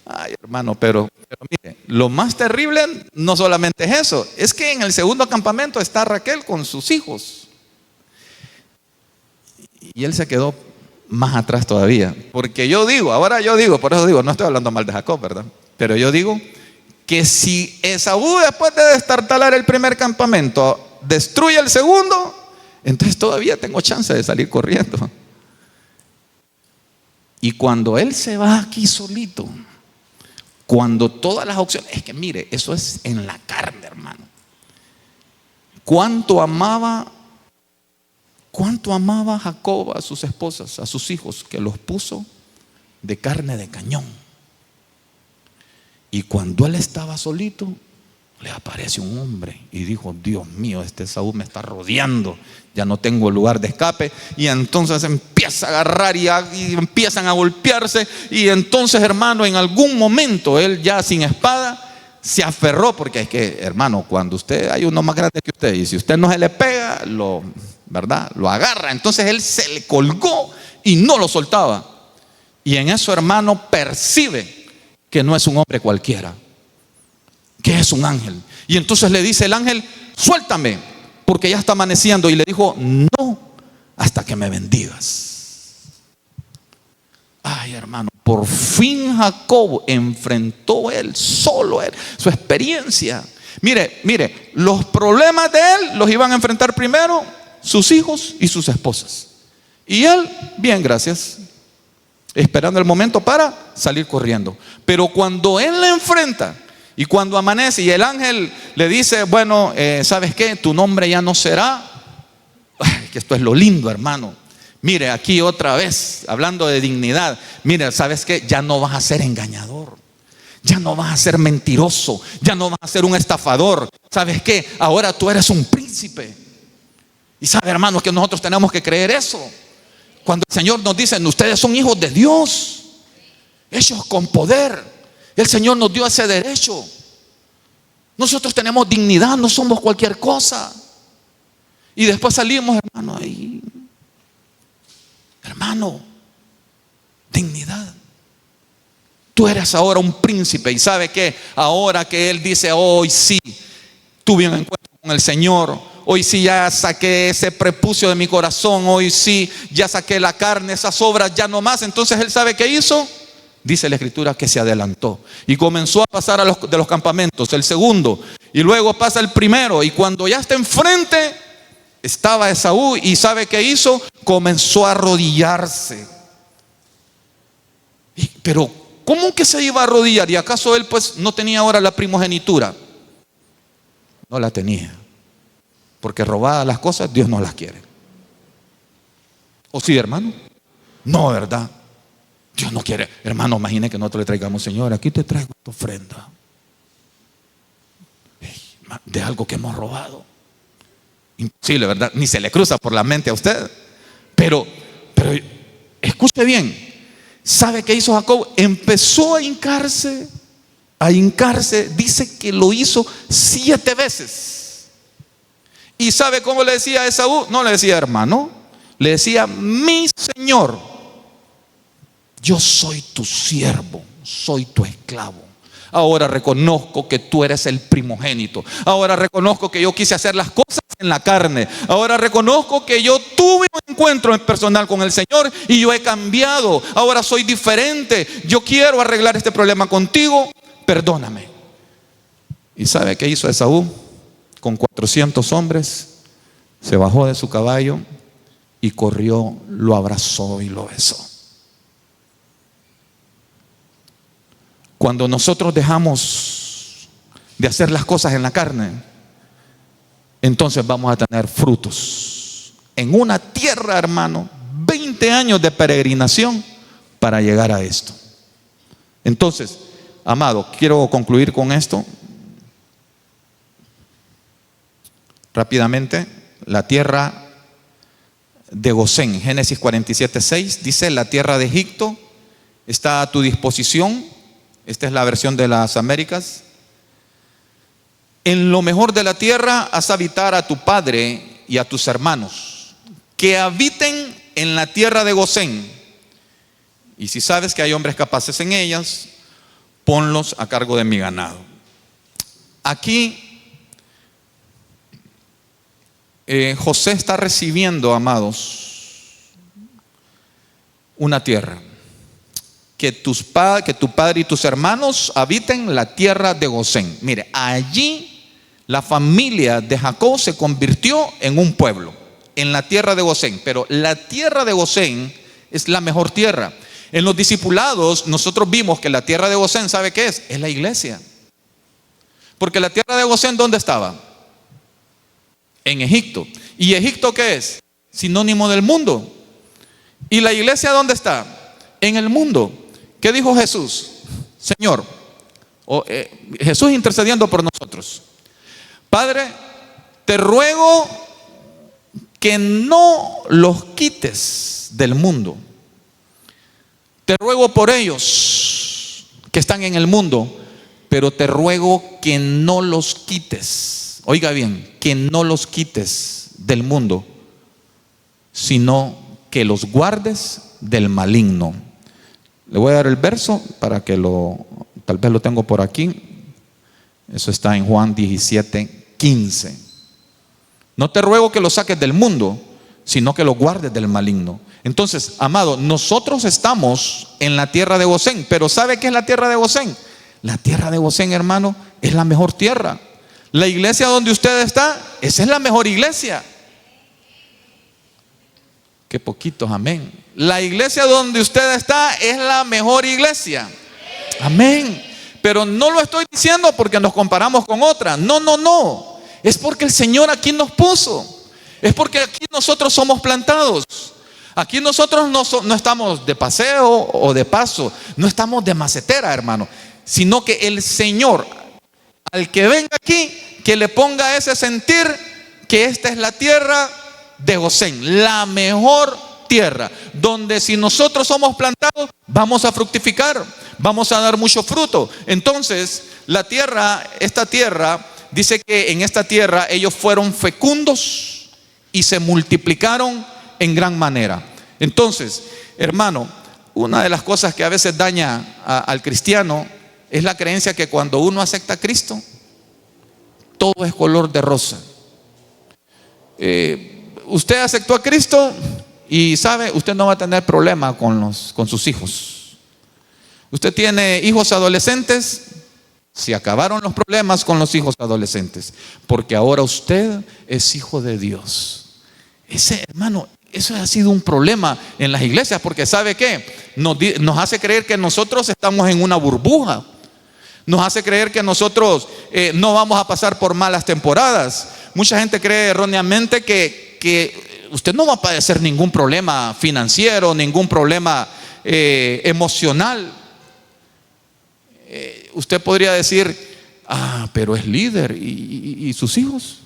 Ay, hermano, pero mire, lo más terrible no solamente es eso, es que en el segundo campamento está Raquel con sus hijos. Y él se quedó más atrás todavía. Porque ahora yo digo, por eso digo, no estoy hablando mal de Jacob, ¿verdad? Pero yo digo que si Esaú, después de destartalar el primer campamento, destruye el segundo, entonces todavía tengo chance de salir corriendo. Y cuando él se va aquí solito, cuando todas las opciones, es que mire, eso es en la carne, hermano. ¿Cuánto amaba Jacob a sus esposas, a sus hijos, que los puso de carne de cañón? Y cuando él estaba solito, le aparece un hombre y dijo: Dios mío, este Esaú me está rodeando, ya no tengo lugar de escape. Y entonces empieza a agarrar y empiezan a golpearse. Y entonces, hermano, en algún momento él, ya sin espada, se aferró, porque es que, hermano, cuando hay uno más grande que usted, y si usted no se le pega, ¿verdad? Lo agarra. Entonces él se le colgó y no lo soltaba. Y en eso, hermano, percibe que no es un hombre cualquiera, que es un ángel. Y entonces le dice el ángel: suéltame, porque ya está amaneciendo. Y le dijo: no, hasta que me bendigas. Ay, hermano, por fin Jacob enfrentó solo su experiencia. Mire, los problemas de él los iban a enfrentar primero sus hijos y sus esposas. Y él, bien, gracias, esperando el momento para salir corriendo. Pero cuando él le enfrenta y cuando amanece y el ángel le dice: bueno, ¿sabes qué? Tu nombre ya no será. Ay, que esto es lo lindo, hermano. Mire, aquí otra vez, hablando de dignidad. Mire, ¿sabes qué? Ya no vas a ser engañador. Ya no vas a ser mentiroso. Ya no vas a ser un estafador. ¿Sabes qué? Ahora tú eres un príncipe. Y sabe, hermano, que nosotros tenemos que creer eso. Cuando el Señor nos dice: ustedes son hijos de Dios, hechos con poder. El Señor nos dio ese derecho. Nosotros tenemos dignidad, no somos cualquier cosa. Y después salimos, hermano, ahí. Hermano, dignidad. Tú eres ahora un príncipe. Y ¿sabe qué? Ahora que Él dice: hoy sí, tuve un encuentro con el Señor, hoy sí ya saqué ese prepucio de mi corazón, hoy sí ya saqué la carne, esas obras ya no más. Entonces él sabe qué hizo. Dice la escritura que se adelantó y comenzó a pasar de los campamentos, el segundo, y luego pasa el primero, y cuando ya está enfrente estaba Esaú, y ¿sabe qué hizo? Comenzó a arrodillarse. Pero ¿cómo que se iba a arrodillar? ¿Y acaso él pues no tenía ahora la primogenitura? No la tenía, porque robadas las cosas Dios no las quiere. ¿O sí, hermano? No, ¿verdad? Dios no quiere. Hermano, imagine que nosotros le traigamos: Señor, aquí te traigo tu ofrenda de algo que hemos robado. Imposible, ¿verdad? Ni se le cruza por la mente a usted. Pero escuche bien. ¿Sabe qué hizo Jacob? Empezó a hincarse. Dice que lo hizo 7 veces. ¿Y sabe cómo le decía a Esaú? No le decía hermano, le decía: mi Señor, yo soy tu siervo, soy tu esclavo. Ahora reconozco que tú eres el primogénito. Ahora reconozco que yo quise hacer las cosas en la carne. Ahora reconozco que yo tuve un encuentro personal con el Señor y yo he cambiado. Ahora soy diferente. Yo quiero arreglar este problema contigo. Perdóname. ¿Y sabe qué hizo Esaú? Con 400 hombres se bajó de su caballo y corrió, lo abrazó y lo besó. Cuando nosotros dejamos de hacer las cosas en la carne, entonces vamos a tener frutos en una tierra, hermano, 20 años de peregrinación para llegar a esto. Entonces, amado, quiero concluir con esto rápidamente. La tierra de Gosén, Génesis 47:6, dice: la tierra de Egipto está a tu disposición. Esta es la versión de las Américas. En lo mejor de la tierra haz habitar a tu padre y a tus hermanos, que habiten en la tierra de Gosén. Y si sabes que hay hombres capaces en ellas, ponlos a cargo de mi ganado. Aquí José está recibiendo, amados, una tierra. Que tu padre y tus hermanos habiten la tierra de Gosén. Mire, allí la familia de Jacob se convirtió en un pueblo, en la tierra de Gosén. Pero la tierra de Gosén es la mejor tierra. En los discipulados nosotros vimos que la tierra de Gosén, ¿sabe qué es? Es la iglesia. Porque la tierra de Gosén, ¿dónde estaba? En Egipto. ¿Y Egipto qué es? Sinónimo del mundo. ¿Y la iglesia dónde está? En el mundo. ¿Qué dijo Jesús? Señor, Jesús intercediendo por nosotros: Padre, te ruego que no los quites del mundo. Te ruego por ellos que están en el mundo, pero te ruego que no los quites. Oiga bien, que no los quites del mundo, sino que los guardes del maligno. Le voy a dar el verso para que tal vez lo tengo por aquí. Eso está en Juan 17:15. No te ruego que lo saques del mundo, sino que lo guardes del maligno. Entonces, amado, nosotros estamos en la tierra de Gosén. Pero ¿sabe qué es la tierra de Gosén? La tierra de Gosén, hermano, es la mejor tierra. La iglesia donde usted está, esa es la mejor iglesia. Qué poquitos, amén. La iglesia donde usted está es la mejor iglesia. Amén. Pero no lo estoy diciendo porque nos comparamos con otra. No. Es porque el Señor aquí nos puso. Es porque aquí nosotros somos plantados. Aquí nosotros no estamos de paseo o de paso. No estamos de macetera, hermano. Sino que el Señor, al que venga aquí, que le ponga ese sentir que esta es la tierra de Gosén, la mejor tierra, donde si nosotros somos plantados, vamos a fructificar, vamos a dar mucho fruto. Entonces, esta tierra, dice que en esta tierra ellos fueron fecundos y se multiplicaron en gran manera. Entonces, hermano, una de las cosas que a veces daña al cristiano es la creencia que cuando uno acepta a Cristo, todo es color de rosa. usted aceptó a Cristo y sabe, usted no va a tener problema con sus hijos. Usted tiene hijos adolescentes, se acabaron los problemas con los hijos adolescentes, porque ahora usted es hijo de Dios. Ese, hermano, eso ha sido un problema en las iglesias, porque ¿sabe qué? Nos hace creer que nosotros estamos en una burbuja. Nos hace creer que nosotros no vamos a pasar por malas temporadas. Mucha gente cree erróneamente que usted no va a padecer ningún problema financiero, ningún problema emocional. Usted podría decir, pero es líder y sus hijos.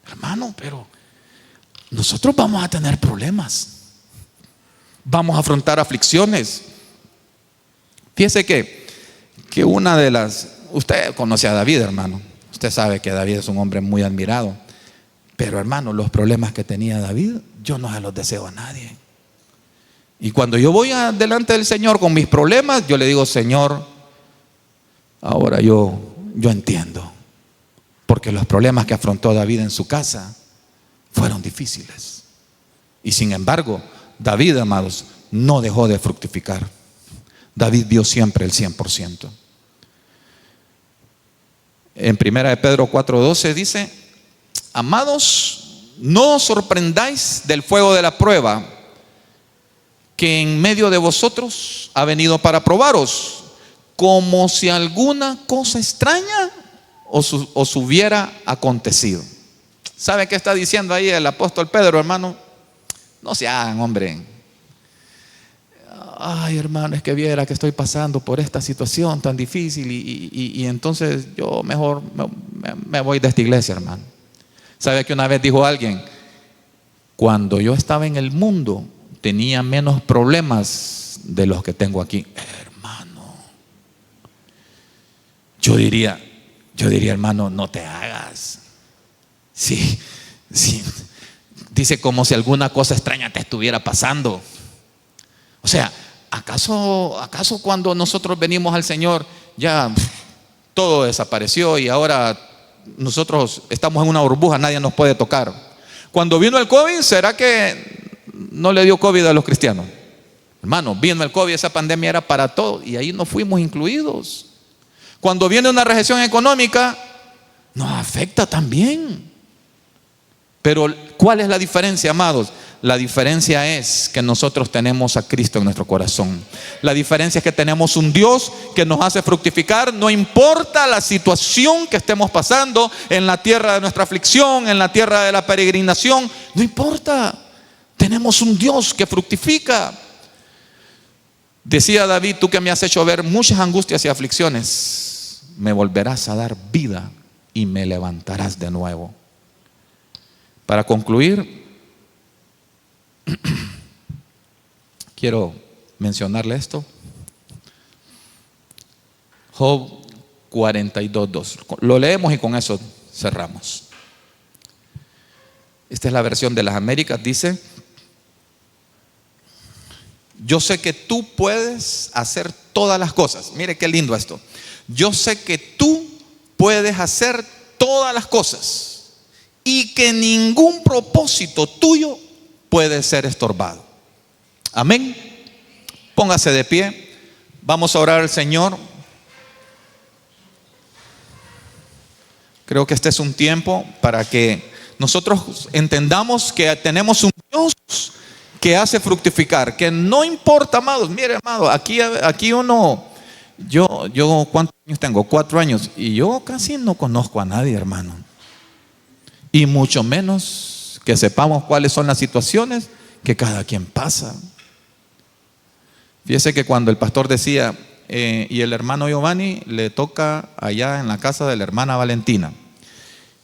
Hermano, pero nosotros vamos a tener problemas. Vamos a afrontar aflicciones. Fíjese que una de usted conoce a David, hermano. Usted sabe que David es un hombre muy admirado. Pero hermano, los problemas que tenía David, yo no se los deseo a nadie. Y cuando yo voy delante del Señor con mis problemas, yo le digo, Señor, ahora yo entiendo. Porque los problemas que afrontó David en su casa fueron difíciles. Y sin embargo, David, amados, no dejó de fructificar. David dio siempre el 100%. En 1 de Pedro 4:12 dice, amados, no os sorprendáis del fuego de la prueba que en medio de vosotros ha venido para probaros, como si alguna cosa extraña os hubiera acontecido. ¿Sabe qué está diciendo ahí el apóstol Pedro, hermano? No se hagan, hombre. Ay, hermano, es que viera que estoy pasando por esta situación tan difícil y entonces yo mejor me voy de esta iglesia, hermano. ¿Sabe que una vez dijo alguien? Cuando yo estaba en el mundo tenía menos problemas de los que tengo aquí. Hermano, yo diría, hermano, no te hagas. Sí, dice como si alguna cosa extraña te estuviera pasando. O sea, ¿acaso cuando nosotros venimos al Señor ya todo desapareció y ahora nosotros estamos en una burbuja, nadie nos puede tocar? Cuando vino el COVID, ¿será que no le dio COVID a los cristianos? Hermano, vino el COVID, esa pandemia era para todos y ahí no fuimos incluidos. Cuando viene una recesión económica, nos afecta también. Pero ¿cuál es la diferencia, amados? La diferencia es que nosotros tenemos a Cristo en nuestro corazón. La diferencia es que tenemos un Dios que nos hace fructificar. No importa la situación que estemos pasando en la tierra de nuestra aflicción, en la tierra de la peregrinación. No importa. Tenemos un Dios que fructifica. Decía David, tú que me has hecho ver muchas angustias y aflicciones, me volverás a dar vida y me levantarás de nuevo. Para concluir, quiero mencionarle esto. Job 42:2. Lo leemos y con eso cerramos. Esta es la versión de las Américas. Dice: yo sé que tú puedes hacer todas las cosas. Mire qué lindo esto. Yo sé que tú puedes hacer todas las cosas y que ningún propósito tuyo puede ser estorbado. Amén. Póngase de pie. Vamos a orar al Señor. Creo que este es un tiempo para que nosotros entendamos que tenemos un Dios que hace fructificar, que no importa, amados. Mire, amado, aquí uno, yo ¿cuántos años tengo? 4 años y yo casi no conozco a nadie, hermano. Y mucho menos que sepamos cuáles son las situaciones que cada quien pasa. Fíjese que cuando el pastor decía, y el hermano Giovanni le toca allá en la casa de la hermana Valentina.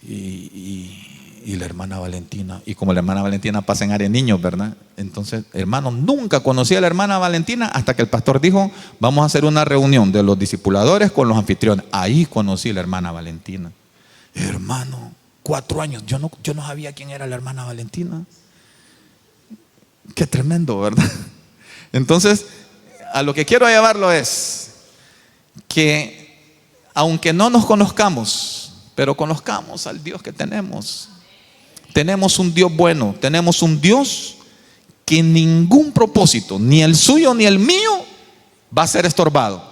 Y la hermana Valentina, y como la hermana Valentina pasa en área de niños, ¿verdad? Entonces, hermano, nunca conocí a la hermana Valentina hasta que el pastor dijo, vamos a hacer una reunión de los discipuladores con los anfitriones. Ahí conocí a la hermana Valentina. Hermano, 4 años, yo no sabía quién era la hermana Valentina. Qué tremendo, ¿verdad? Entonces, a lo que quiero llevarlo es que aunque no nos conozcamos, pero conozcamos al Dios que tenemos, tenemos un Dios bueno, tenemos un Dios que ningún propósito, ni el suyo ni el mío, va a ser estorbado.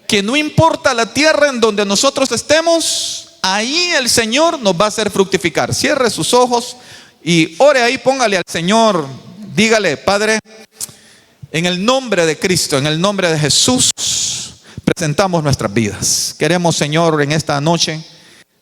Que no importa la tierra en donde nosotros estemos, ahí el Señor nos va a hacer fructificar. Cierre sus ojos y ore ahí, póngale al Señor, dígale: Padre, en el nombre de Cristo, en el nombre de Jesús, presentamos nuestras vidas. Queremos, Señor, en esta noche,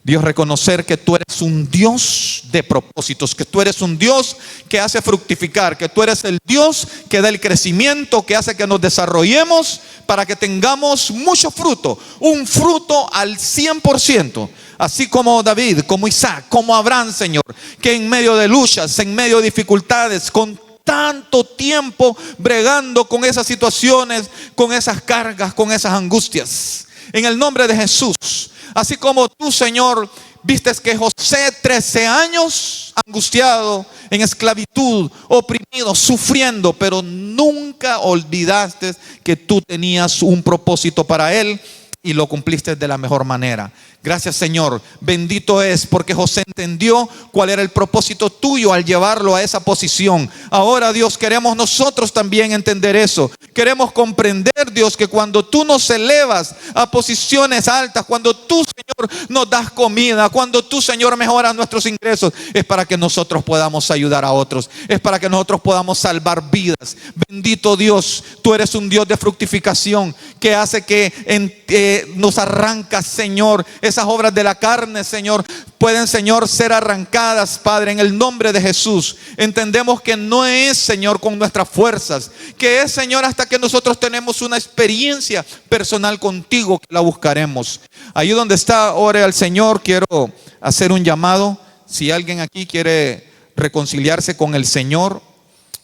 Dios, reconocer que tú eres un Dios de propósitos, que tú eres un Dios que hace fructificar, que tú eres el Dios que da el crecimiento, que hace que nos desarrollemos para que tengamos mucho fruto, un fruto al 100%, así como David, como Isaac, como Abraham, Señor, que en medio de luchas, en medio de dificultades, con tanto tiempo bregando con esas situaciones, con esas cargas, con esas angustias, en el nombre de Jesús. Así como tú, Señor, vistes que José 13 años angustiado, en esclavitud, oprimido, sufriendo, pero nunca olvidaste que tú tenías un propósito para él y lo cumpliste de la mejor manera. Gracias, Señor. Bendito es porque José entendió cuál era el propósito tuyo al llevarlo a esa posición. Ahora, Dios, queremos nosotros también entender eso. Queremos comprender, Dios, que cuando tú nos elevas a posiciones altas, cuando tú, Señor, nos das comida, cuando tú, Señor, mejoras nuestros ingresos, es para que nosotros podamos ayudar a otros, es para que nosotros podamos salvar vidas. Bendito Dios, tú eres un Dios de fructificación que hace que nos arrancas, Señor, esas obras de la carne, Señor, pueden, Señor, ser arrancadas, Padre, en el nombre de Jesús. Entendemos que no es, Señor, con nuestras fuerzas, que es, Señor, hasta que nosotros tenemos una experiencia personal contigo, que la buscaremos. Ahí donde está, ore al Señor. Quiero hacer un llamado. Si alguien aquí quiere reconciliarse con el Señor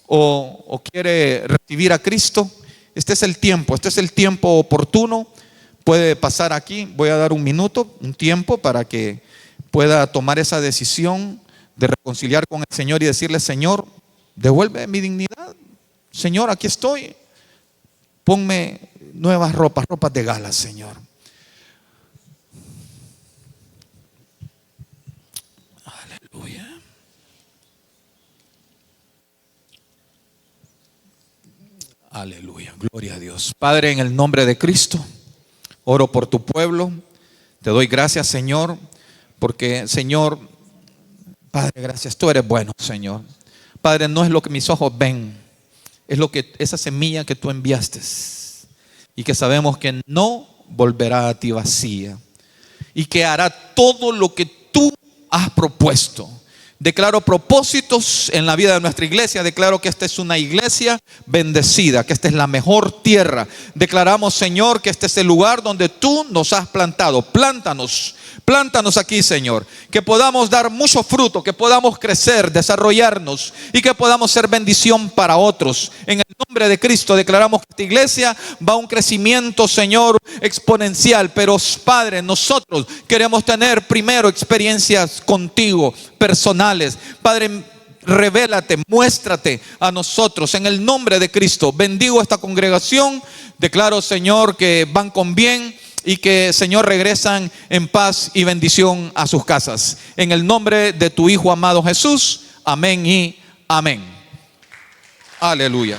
o quiere recibir a Cristo, este es el tiempo oportuno. Puede pasar aquí. Voy a dar un minuto, un tiempo para que pueda tomar esa decisión de reconciliar con el Señor y decirle: Señor, devuelve mi dignidad. Señor, aquí estoy. Ponme nuevas ropas de gala, Señor. Aleluya. Aleluya. Gloria a Dios. Padre, en el nombre de Cristo, oro por tu pueblo. Te doy gracias, Señor, porque, Señor, Padre, gracias. Tú eres bueno, Señor. Padre, no es lo que mis ojos ven, es esa semilla que tú enviaste y que sabemos que no volverá a ti vacía y que hará todo lo que tú has propuesto. Declaro propósitos en la vida de nuestra iglesia. Declaro que esta es una iglesia bendecida, que esta es la mejor tierra. Declaramos, Señor, que este es el lugar donde tú nos has plantado. Plántanos aquí, Señor, que podamos dar mucho fruto, que podamos crecer, desarrollarnos y que podamos ser bendición para otros. En el nombre de Cristo declaramos que esta iglesia va a un crecimiento, Señor, exponencial. Pero, Padre, nosotros queremos tener primero experiencias contigo, personales. Padre, revélate, muéstrate a nosotros en el nombre de Cristo. Bendigo esta congregación. Declaro, Señor, que van con bien y que, Señor, regresan en paz y bendición a sus casas. En el nombre de tu Hijo amado Jesús. Amén y amén. Aleluya.